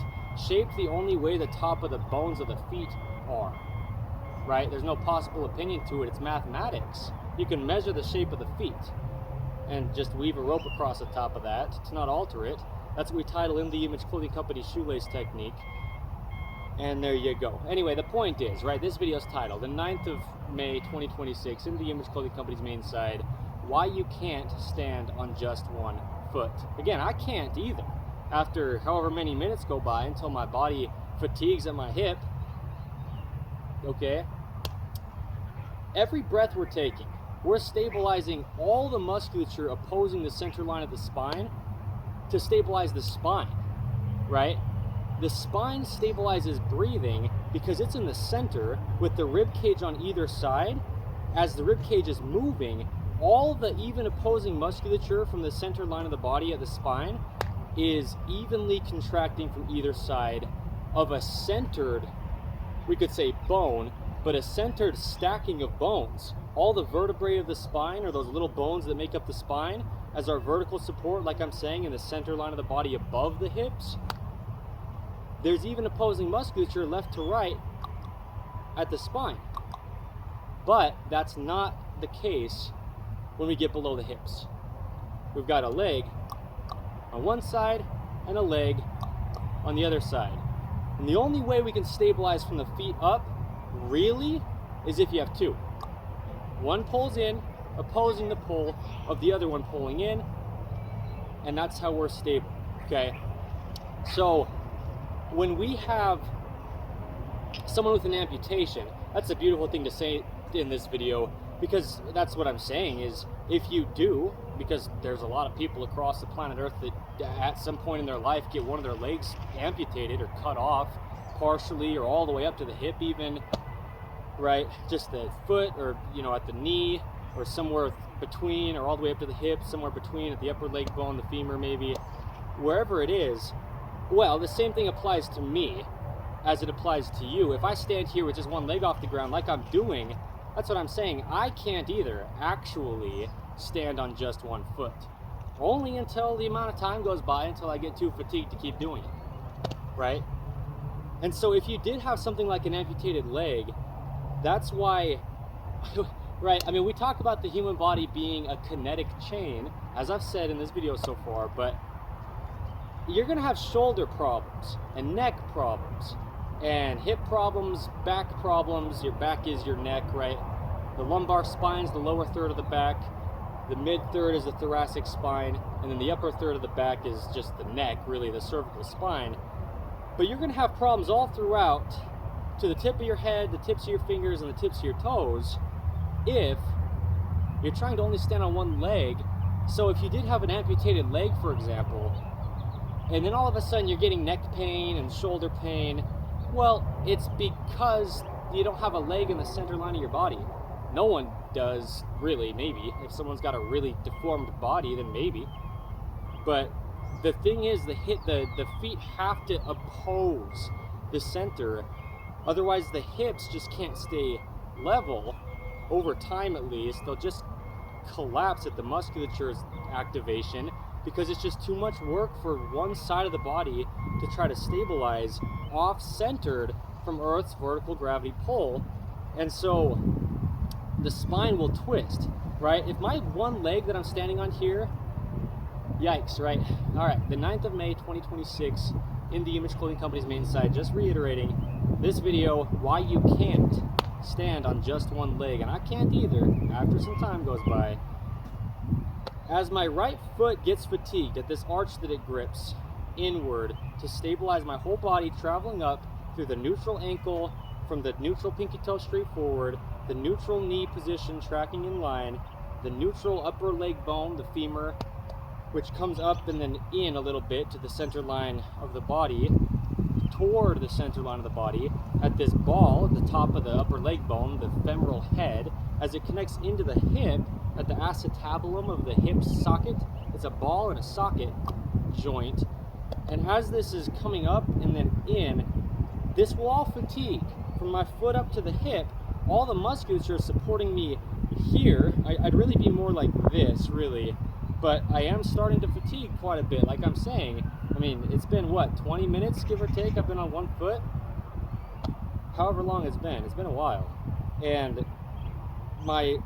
shaped the only way the top of the bones of the feet are. Right? There's no possible opinion to it. It's mathematics. You can measure the shape of the feet and just weave a rope across the top of that to not alter it. That's what we title In The Image Clothing Company's shoelace technique. And there you go. Anyway, the point is, right, this video is titled, the 9th of May 2026, In The Image Clothing Company's main site, Why You Can't Stand on Just One Foot. Again, I can't either. After however many minutes go by until my body fatigues at my hip, okay? Every breath we're taking, we're stabilizing all the musculature opposing the center line of the spine to stabilize the spine, right? The spine stabilizes breathing because it's in the center with the rib cage on either side. As the rib cage is moving, all the even opposing musculature from the center line of the body at the spine is evenly contracting from either side of a centered, we could say bone, but a centered stacking of bones. All the vertebrae of the spine, or those little bones that make up the spine, as our vertical support, like I'm saying, in the center line of the body above the hips, there's even opposing musculature left to right at the spine. But that's not the case when we get below the hips. We've got a leg on one side and a leg on the other side. And the only way we can stabilize from the feet up, really, is if you have two. One pulls in, opposing the pull of the other one pulling in, and that's how we're stable, okay? So when we have someone with an amputation, that's a beautiful thing to say in this video, because that's what I'm saying is, if you do, because there's a lot of people across the planet Earth that at some point in their life get one of their legs amputated or cut off partially or all the way up to the hip even, right? Just the foot, or at the knee, or somewhere between, or all the way up to the hip, somewhere between, at the upper leg bone, the femur maybe, wherever it is. Well, the same thing applies to me as it applies to you. If I stand here with just one leg off the ground like I'm doing, that's what I'm saying, I can't either actually stand on just one foot. Only until the amount of time goes by until I get too fatigued to keep doing it, right? And so if you did have something like an amputated leg, that's why, right, I mean, we talk about the human body being a kinetic chain, as I've said in this video so far, but you're gonna have shoulder problems and neck problems and hip problems, back problems. Your back is your neck, right? The lumbar spine's the lower third of the back, the mid third is the thoracic spine, and then the upper third of the back is just the neck, really the cervical spine. But you're gonna have problems all throughout, to the tip of your head, the tips of your fingers, and the tips of your toes, if you're trying to only stand on one leg. So if you did have an amputated leg, for example, and then all of a sudden you're getting neck pain and shoulder pain, well, it's because you don't have a leg in the center line of your body. No one does, really, maybe. If someone's got a really deformed body, then maybe. But the thing is, the feet have to oppose the center. Otherwise, the hips just can't stay level over time, at least. They'll just collapse at the musculature's activation, because it's just too much work for one side of the body to try to stabilize off-centered from Earth's vertical gravity pull. And so the spine will twist, right? If my one leg that I'm standing on here, yikes, right? All right, the 9th of May, 2026, in the Image Clothing Company's main site, just reiterating this video, why you can't stand on just one leg, and I can't either after some time goes by. As my right foot gets fatigued at this arch that it grips inward to stabilize my whole body, traveling up through the neutral ankle, from the neutral pinky toe straight forward, the neutral knee position tracking in line, the neutral upper leg bone, the femur, which comes up and then in a little bit to the center line of the body, toward the center line of the body, at this ball at the top of the upper leg bone, the femoral head, as it connects into the hip at the acetabulum of the hip socket. It's a ball and a socket joint. And as this is coming up and then in, this will all fatigue from my foot up to the hip. All the musculature supporting me here, I'd really be more like this, really. But I am starting to fatigue quite a bit, like I'm saying. I mean, it's been, what, 20 minutes, give or take? I've been on one foot? However long it's been a while. And my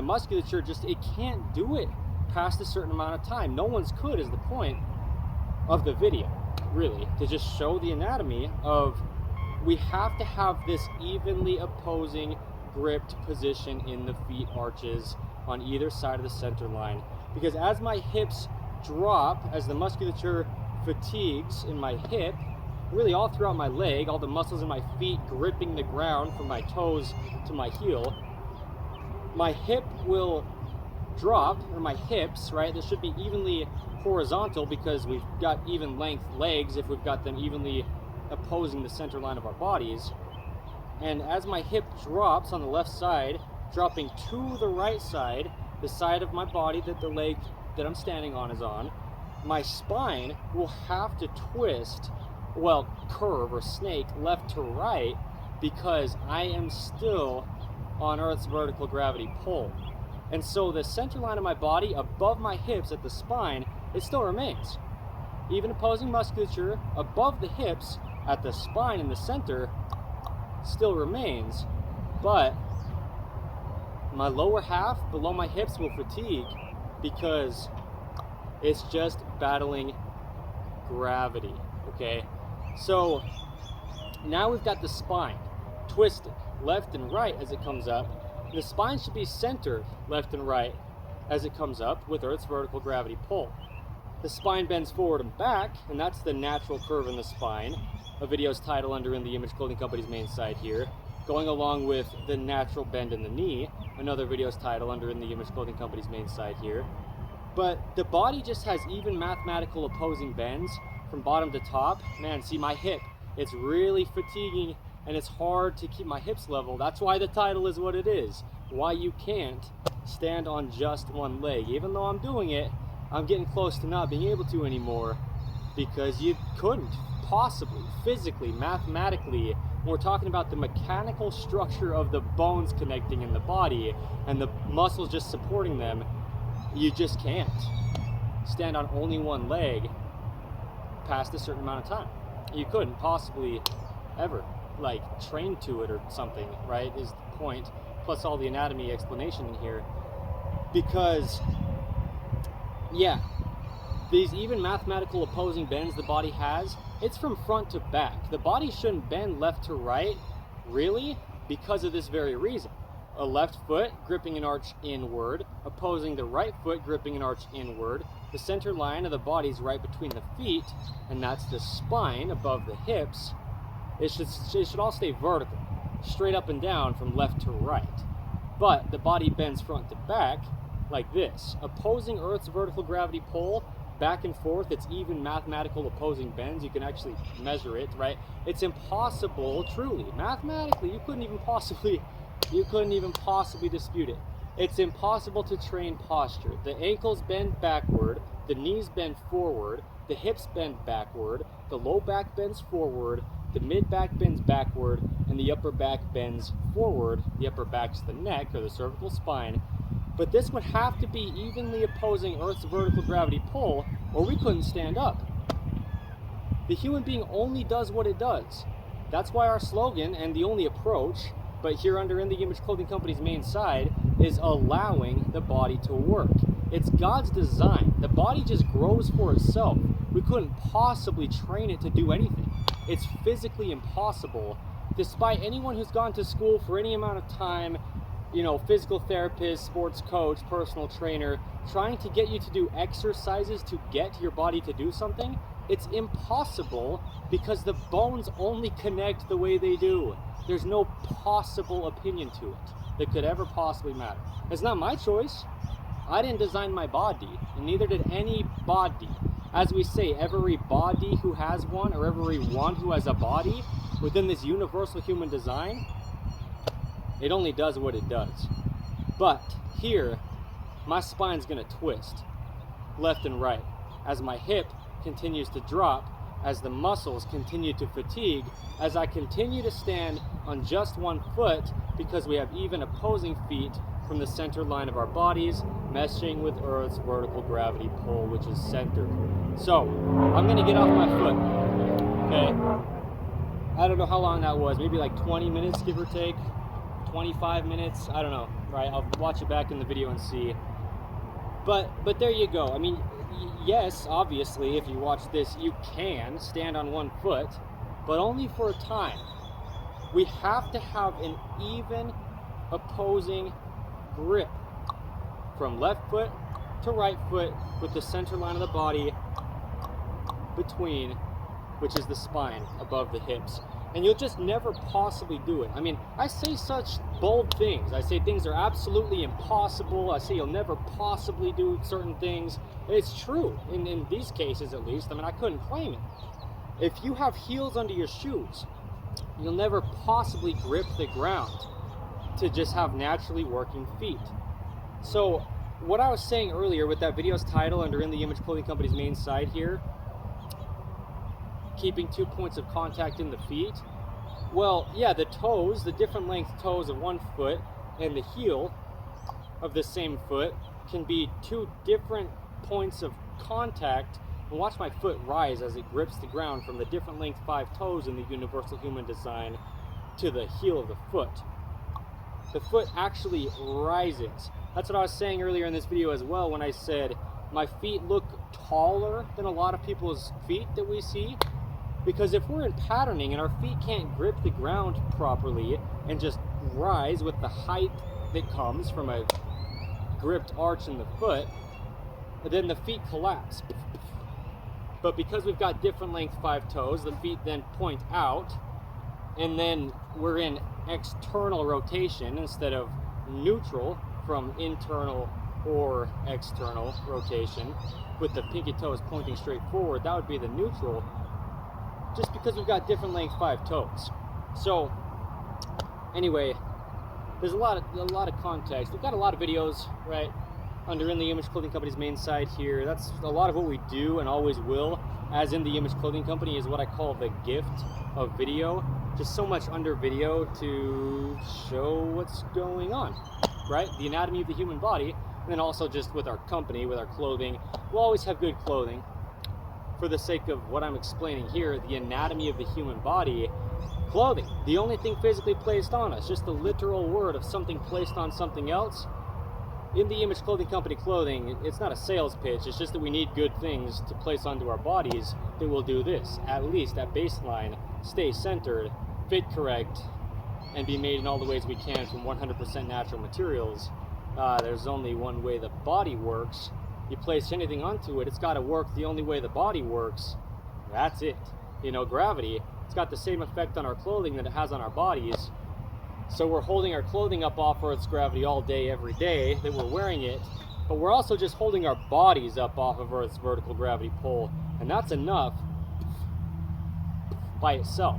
musculature just, it can't do it past a certain amount of time. No one's could is the point of the video, really, to just show the anatomy of, we have to have this evenly opposing gripped position in the feet arches on either side of the center line. Because as my hips drop, as the musculature fatigues in my hip, really all throughout my leg, all the muscles in my feet gripping the ground from my toes to my heel, my hip will drop, or my hips, right? This should be evenly horizontal because we've got even length legs if we've got them evenly opposing the center line of our bodies. And as my hip drops on the left side, dropping to the right side, the side of my body that the leg that I'm standing on is on, my spine will have to twist, well, curve or snake left to right, because I am still on Earth's vertical gravity pull. And so the center line of my body above my hips at the spine, it still remains. Even opposing musculature above the hips at the spine in the center still remains, but my lower half below my hips will fatigue because it's just battling gravity, okay? So now we've got the spine twisted left and right as it comes up. The spine should be centered left and right as it comes up with Earth's vertical gravity pull. The spine bends forward and back, and that's the natural curve in the spine. A video's title under In the Image Clothing Company's main site here. Going along with the natural bend in the knee, another video's title under In the Image Clothing Company's main site here. But the body just has even mathematical opposing bends from bottom to top. Man, see my hip, it's really fatiguing and it's hard to keep my hips level. That's why the title is what it is. Why you can't stand on just one leg. Even though I'm doing it, I'm getting close to not being able to anymore, because you couldn't possibly, physically, mathematically, we're talking about the mechanical structure of the bones connecting in the body and the muscles just supporting them. You just can't stand on only one leg past a certain amount of time. You couldn't possibly ever, like, train to it or something, right, is the point, plus all the anatomy explanation in here. Because, yeah, these even mathematical opposing bends the body has, it's from front to back. The body shouldn't bend left to right, really, because of this very reason. A left foot gripping an arch inward, opposing the right foot gripping an arch inward. The center line of the body is right between the feet, and that's the spine above the hips. It should all stay vertical, straight up and down from left to right. But the body bends front to back like this, opposing Earth's vertical gravity pull, back and forth. It's even mathematical opposing bends. You can actually measure it, right? It's impossible, truly, mathematically, you couldn't even possibly dispute it. It's impossible to train posture. The ankles bend backward, the knees bend forward, the hips bend backward, the low back bends forward, the mid back bends backward, and the upper back bends forward. The upper back's the neck or the cervical spine. But this would have to be evenly opposing Earth's vertical gravity pull, or we couldn't stand up. The human being only does what it does. That's why our slogan and the only approach, but here under In the Image Clothing Company's main side, is allowing the body to work. It's God's design. The body just grows for itself. We couldn't possibly train it to do anything. It's physically impossible, despite anyone who's gone to school for any amount of time, you know, physical therapist, sports coach, personal trainer, trying to get you to do exercises to get your body to do something. It's impossible because the bones only connect the way they do. There's no possible opinion to it that could ever possibly matter. It's not my choice. I didn't design my body, and neither did any body. As we say, every body who has one, or everyone who has a body within this universal human design, it only does what it does. But here, my spine's gonna twist left and right as my hip continues to drop, as the muscles continue to fatigue, as I continue to stand on just one foot because we have even opposing feet from the center line of our bodies, meshing with Earth's vertical gravity pull, which is centered. So, I'm gonna get off my foot, okay? I don't know how long that was, maybe like 20 minutes, give or take, 25 minutes, I don't know, right? I'll watch it back in the video and see. But there you go. I mean, yes, obviously, if you watch this, you can stand on one foot, but only for a time. We have to have an even opposing grip from left foot to right foot with the center line of the body between, which is the spine above the hips. And you'll just never possibly do it. I mean, I say such bold things. I say things are absolutely impossible. I say you'll never possibly do certain things. It's true, in these cases at least. I mean, I couldn't claim it. If you have heels under your shoes, you'll never possibly grip the ground to just have naturally working feet. So what I was saying earlier with that video's title under In the Image Clothing Company's main site here, keeping 2 points of contact in the feet. Well, yeah, the toes, the different length toes of one foot and the heel of the same foot can be 2 different points of contact. And watch my foot rise as it grips the ground from the different length 5 toes in the universal human design to the heel of the foot. The foot actually rises. That's what I was saying earlier in this video as well when I said my feet look taller than a lot of people's feet that we see. Because if we're in patterning and our feet can't grip the ground properly and just rise with the height that comes from a gripped arch in the foot, then the feet collapse. But because we've got different length 5 toes, the feet then point out, and then we're in external rotation instead of neutral from internal or external rotation, with the pinky toes pointing straight forward. That would be the neutral, just because we've got different length 5 toes. So anyway, there's a lot of context. We've got a lot of videos, right, under In the Image Clothing Company's main site here. That's a lot of what we do and always will as In the Image Clothing Company is what I call the gift of video. Just so much under video to show what's going on, right? The anatomy of the human body, and then also just with our company, with our clothing. We'll always have good clothing. For the sake of what I'm explaining here, the anatomy of the human body, clothing, the only thing physically placed on us, just the literal word of something placed on something else. In the Image Clothing Company clothing, it's not a sales pitch, it's just that we need good things to place onto our bodies that will do this, at least at baseline, stay centered, fit correct, and be made in all the ways we can from 100% natural materials. There's only one way the body works. You place anything onto it, it's got to work the only way the body works. That's it. You know, gravity, it's got the same effect on our clothing that it has on our bodies. So we're holding our clothing up off Earth's gravity all day, every day that we're wearing it, but we're also just holding our bodies up off of Earth's vertical gravity pull, and that's enough by itself,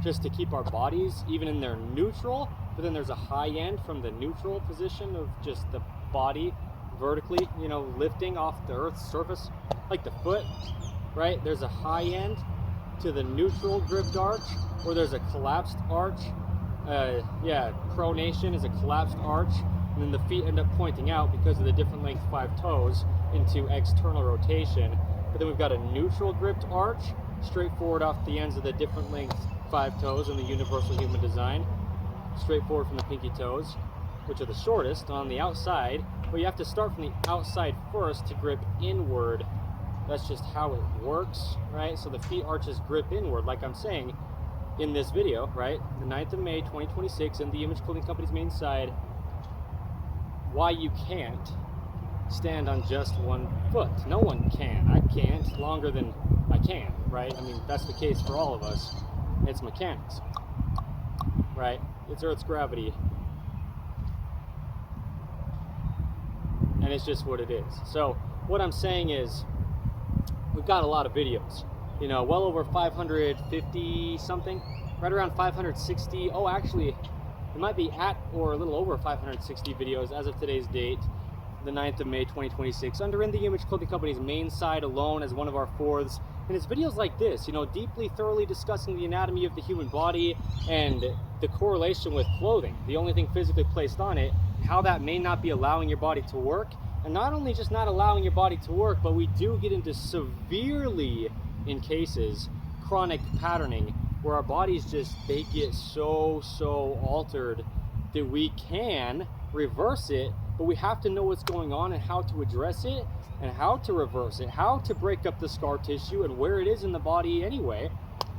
just to keep our bodies even in their neutral, but then there's a high end from the neutral position of just the body vertically, you know, lifting off the Earth's surface, like the foot, right? There's a high end to the neutral gripped arch, or there's a collapsed arch. Pronation is a collapsed arch, and then the feet end up pointing out because of the different length 5 toes into external rotation. But then we've got a neutral gripped arch, straightforward off the ends of the different length 5 toes in the universal human design, straightforward from the pinky toes, which are the shortest on the outside, but you have to start from the outside first to grip inward. That's just how it works, right? So the feet arches grip inward, like I'm saying in this video, right? The 9th of May, 2026, in the Image Clothing Company's main side, why you can't stand on just one foot. No one can. I can't longer than I can, right? I mean, that's the case for all of us. It's mechanics, right? It's Earth's gravity. And it's just what it is. So what I'm saying is we've got a lot of videos, you know, well over 550 something, right around 560. Oh, actually, it might be at or a little over 560 videos as of today's date, the 9th of May, 2026, under In the Image Clothing Company's main site alone as one of our fourths. And it's videos like this, you know, deeply, thoroughly discussing the anatomy of the human body and the correlation with clothing, the only thing physically placed on it, how that may not be allowing your body to work. And not only just not allowing your body to work, but we do get into severely, in cases, chronic patterning, where our bodies just, they get so altered that we can reverse it, but we have to know what's going on and how to address it and how to reverse it, how to break up the scar tissue and where it is in the body anyway,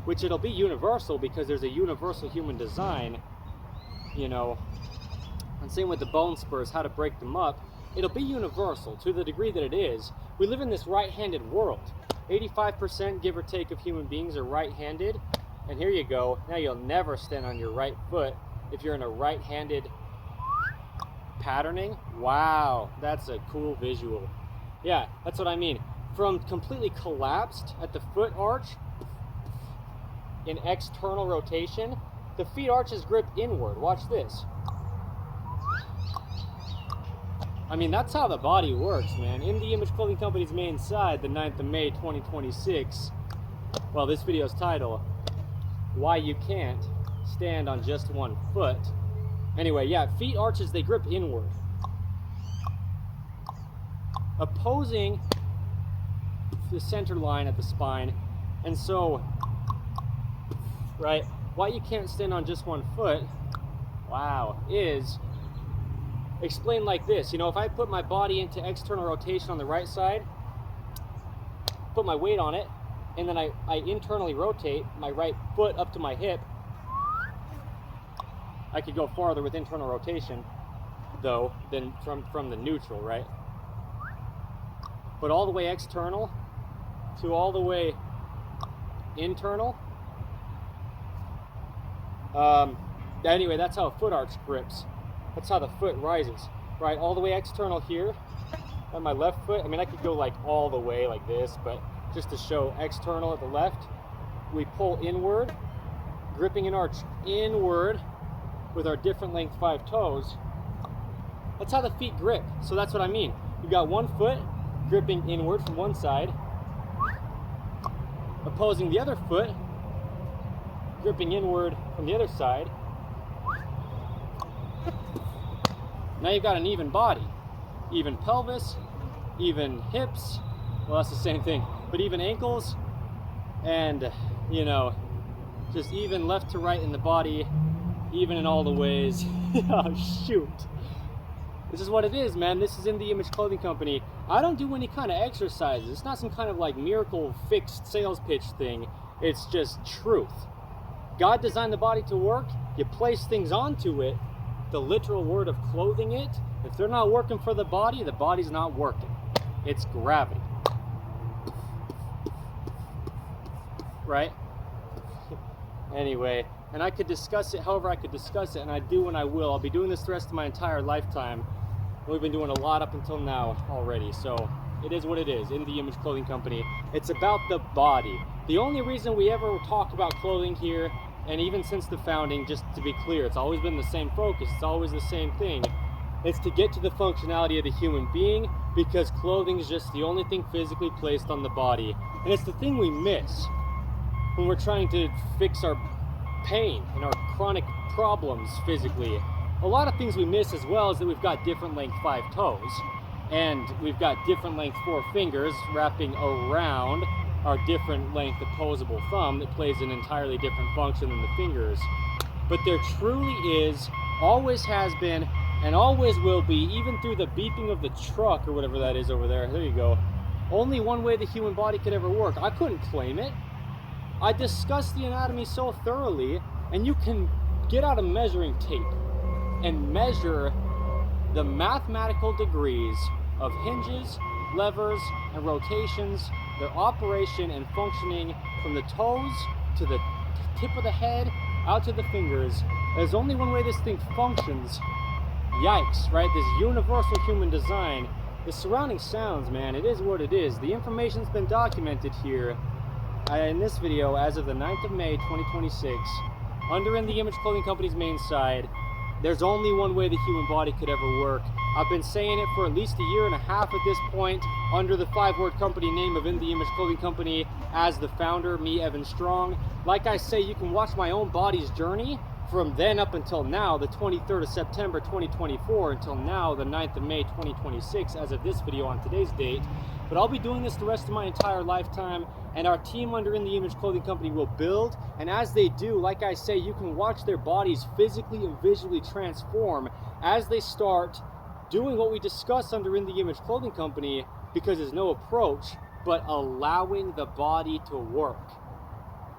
which it'll be universal because there's a universal human design, you know. And same with the bone spurs, how to break them up. It'll be universal to the degree that it is. We live in this right-handed world. 85%, give or take, of human beings are right-handed. And here you go. Now you'll never stand on your right foot if you're in a right-handed patterning. Wow, that's a cool visual. Yeah, that's what I mean. From completely collapsed at the foot arch in external rotation, the feet arches grip inward. Watch this. I mean, that's how the body works, man. In the Image Clothing Company's main side, the 9th of May, 2026. Well, this video's title, Why You Can't Stand on Just One Foot. Anyway, yeah, feet arches, they grip inward, opposing the center line at the spine. And so, right, why you can't stand on just one foot, wow, is explained like this. You know, if I put my body into external rotation on the right side, put my weight on it, and then I internally rotate my right foot up to my hip, I could go farther with internal rotation, though, than from the neutral, right? But all the way external to all the way internal. Anyway, that's how a foot arch grips. That's how the foot rises, right? All the way external here on my left foot. I mean, I could go like all the way like this, but just to show external at the left, we pull inward, gripping an arch inward with our different length 5 toes. That's how the feet grip. So that's what I mean. You've got one foot gripping inward from one side, opposing the other foot, gripping inward from the other side. Now you've got an even body, even pelvis, even hips, well, that's the same thing, but even ankles, and, you know, just even left to right in the body, even in all the ways. Oh, shoot. This is what it is, man. This is In The Image Clothing Company. I don't do any kind of exercises. It's not some kind of like miracle fixed sales pitch thing. It's just truth. God designed the body to work. You place things onto it. The literal word of clothing it. If they're not working for the body's not working. It's gravity. Right? Anyway, and I could discuss it however I could discuss it, and I do and I will. I'll be doing this the rest of my entire lifetime. We've been doing a lot up until now already, so it is what it is. In the Image Clothing Company, it's about the body. The only reason we ever talk about clothing here, and even since the founding, just to be clear, it's always been the same focus, it's always the same thing. It's to get to the functionality of the human being, because clothing is just the only thing physically placed on the body. And it's the thing we miss when we're trying to fix our pain and our chronic problems physically. A lot of things we miss as well is that we've got different length 5 toes, and we've got different length 4 fingers wrapping around our different length opposable thumb that plays an entirely different function than the fingers. But there truly is, always has been, and always will be, even through the beeping of the truck or whatever that is over there, there you go, only one way the human body could ever work. I couldn't claim it. I discussed the anatomy so thoroughly, and you can get out a measuring tape and measure the mathematical degrees of hinges, levers, and rotations, their operation and functioning from the toes to the tip of the head out to the fingers. There's only one way this thing functions. Yikes, right? This universal human design. The surrounding sounds, man, it is what it is. The information's been documented here in this video as of the 9th of May, 2026, under In The Image Clothing Company's main side. There's only one way the human body could ever work. I've been saying it for at least a year and a half at this point, under the 5-word company name of In The Image Clothing Company, as the founder, me, Evan Strong. Like I say, you can watch my own body's journey from then up until now, the 23rd of September 2024, until now, the 9th of May 2026, as of this video on today's date. But I'll be doing this the rest of my entire lifetime, and our team under In The Image Clothing Company will build, and as they do, like I say, you can watch their bodies physically and visually transform as they start doing what we discuss under In The Image Clothing Company, because there's no approach but allowing the body to work.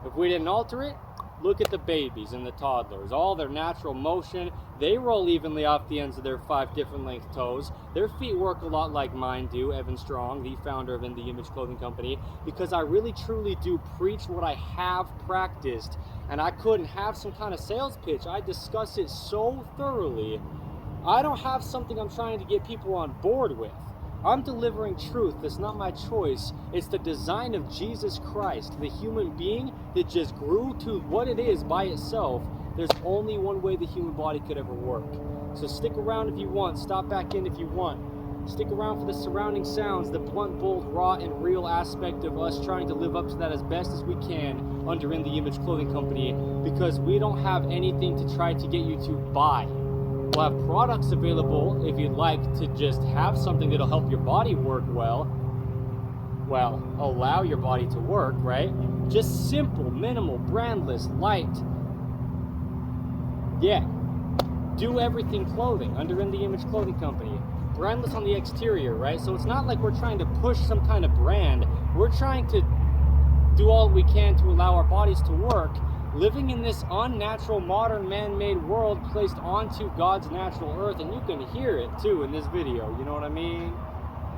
If we didn't alter it, look at the babies and the toddlers, all their natural motion. They roll evenly off the ends of their 5 different length toes. Their feet work a lot like mine do, Evan Strong, the founder of In The Image Clothing Company, because I really truly do preach what I have practiced, and I couldn't have some kind of sales pitch. I discuss it so thoroughly. I don't have something I'm trying to get people on board with. I'm delivering truth. That's not my choice. It's the design of Jesus Christ, the human being that just grew to what it is by itself. There's only one way the human body could ever work. So stick around if you want. Stop back in if you want. Stick around for the surrounding sounds, the blunt, bold, raw, and real aspect of us trying to live up to that as best as we can under In The Image Clothing Company, because we don't have anything to try to get you to buy. We'll have products available if you'd like to just have something that'll help your body work well, allow your body to work, right? Just simple, minimal, brandless, light. Yeah. Do everything clothing under In The Image Clothing Company. Brandless on the exterior, right? So it's not like we're trying to push some kind of brand. We're trying to do all we can to allow our bodies to work, living in this unnatural, modern, man-made world placed onto God's natural earth. And you can hear it too in this video, you know what I mean?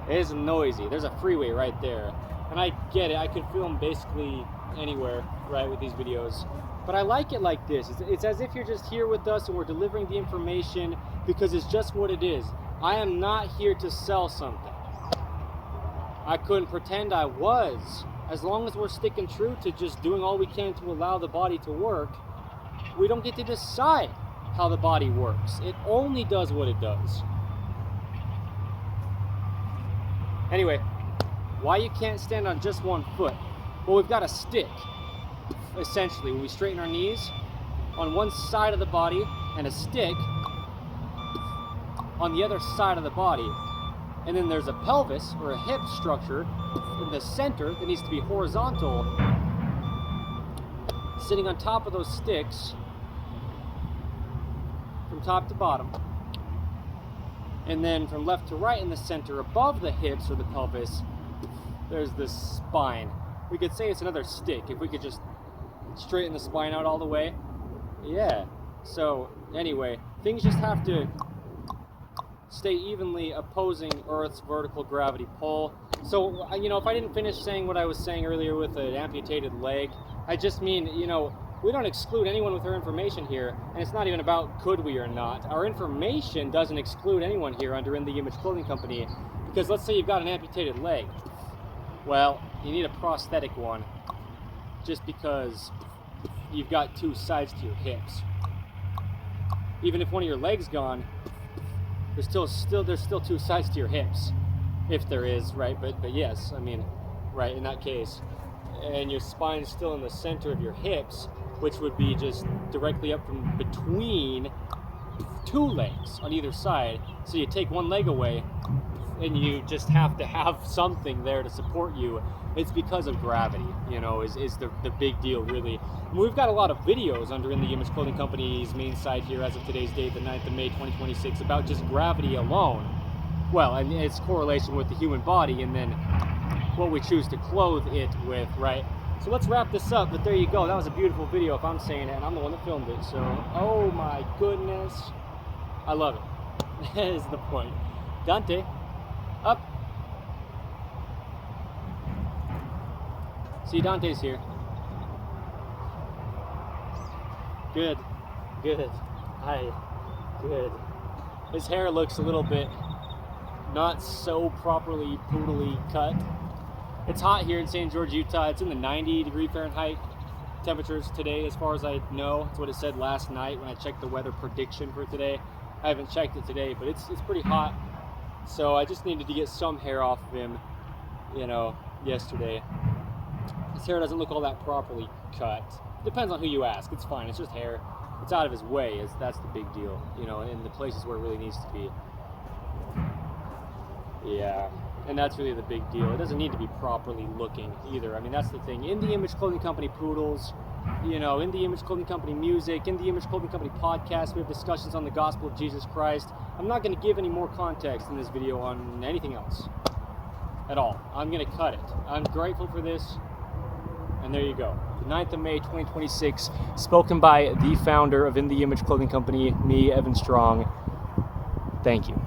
It's noisy. There's a freeway right there. And I get it, I could film basically anywhere, right, with these videos. But I like it like this. It's as if you're just here with us and we're delivering the information because it's just what it is. I am not here to sell something. I couldn't pretend I was. As long as we're sticking true to just doing all we can to allow the body to work, we don't get to decide how the body works. It only does what it does. Anyway, why you can't stand on just one foot? Well, we've got a stick. Essentially, when we straighten our knees on one side of the body and a stick on the other side of the body. And then there's a pelvis or a hip structure in the center that needs to be horizontal, sitting on top of those sticks from top to bottom. And then from left to right in the center above the hips or the pelvis, there's this spine. We could say it's another stick if we could just straighten the spine out all the way. Yeah. So anyway, things just have to stay evenly opposing Earth's vertical gravity pull. So, if I didn't finish saying what I was saying earlier with an amputated leg, I just mean, we don't exclude anyone with our information here, and it's not even about could we or not. Our information doesn't exclude anyone here under In The Image Clothing Company, because let's say you've got an amputated leg. Well, you need a prosthetic one, just because you've got two sides to your hips. Even if one of your legs gone, there's still two sides to your hips, if there is, right? But yes, right, in that case. And your spine's still in the center of your hips, which would be just directly up from between two legs on either side. So you take one leg away, and you just have to have something there to support you. It's because of gravity, is the big deal, really. And we've got a lot of videos under In The Image Clothing Company's main site here as of today's date, the 9th of May, 2026, about just gravity alone. Well, and its correlation with the human body, and then what we choose to clothe it with, right? So let's wrap this up, but there you go. That was a beautiful video, if I'm saying it, and I'm the one that filmed it. So, oh my goodness. I love it. That is the point. Dante, up. See, Dante's here. Good. Hi. Good. His hair looks a little bit not so properly poodly cut. It's hot here in St. George, Utah. It's in the 90-degree Fahrenheit temperatures today, as far as I know. That's what it said last night when I checked the weather prediction for today. I haven't checked it today, but it's pretty hot. So I just needed to get some hair off of him, yesterday. His hair doesn't look all that properly cut. Depends on who you ask. It's fine. It's just hair. It's out of his way. That's the big deal, in the places where it really needs to be. Yeah, and that's really the big deal. It doesn't need to be properly looking either. That's the thing. In The Image Clothing Company poodles, In The Image Clothing Company music, In The Image Clothing Company podcast. We have discussions on the gospel of Jesus Christ. I'm not going to give any more context in this video on anything else at all. I'm going to cut it. I'm grateful for this. And there you go. The 9th of May, 2026, spoken by the founder of In The Image Clothing Company, me, Evan Strong. Thank you.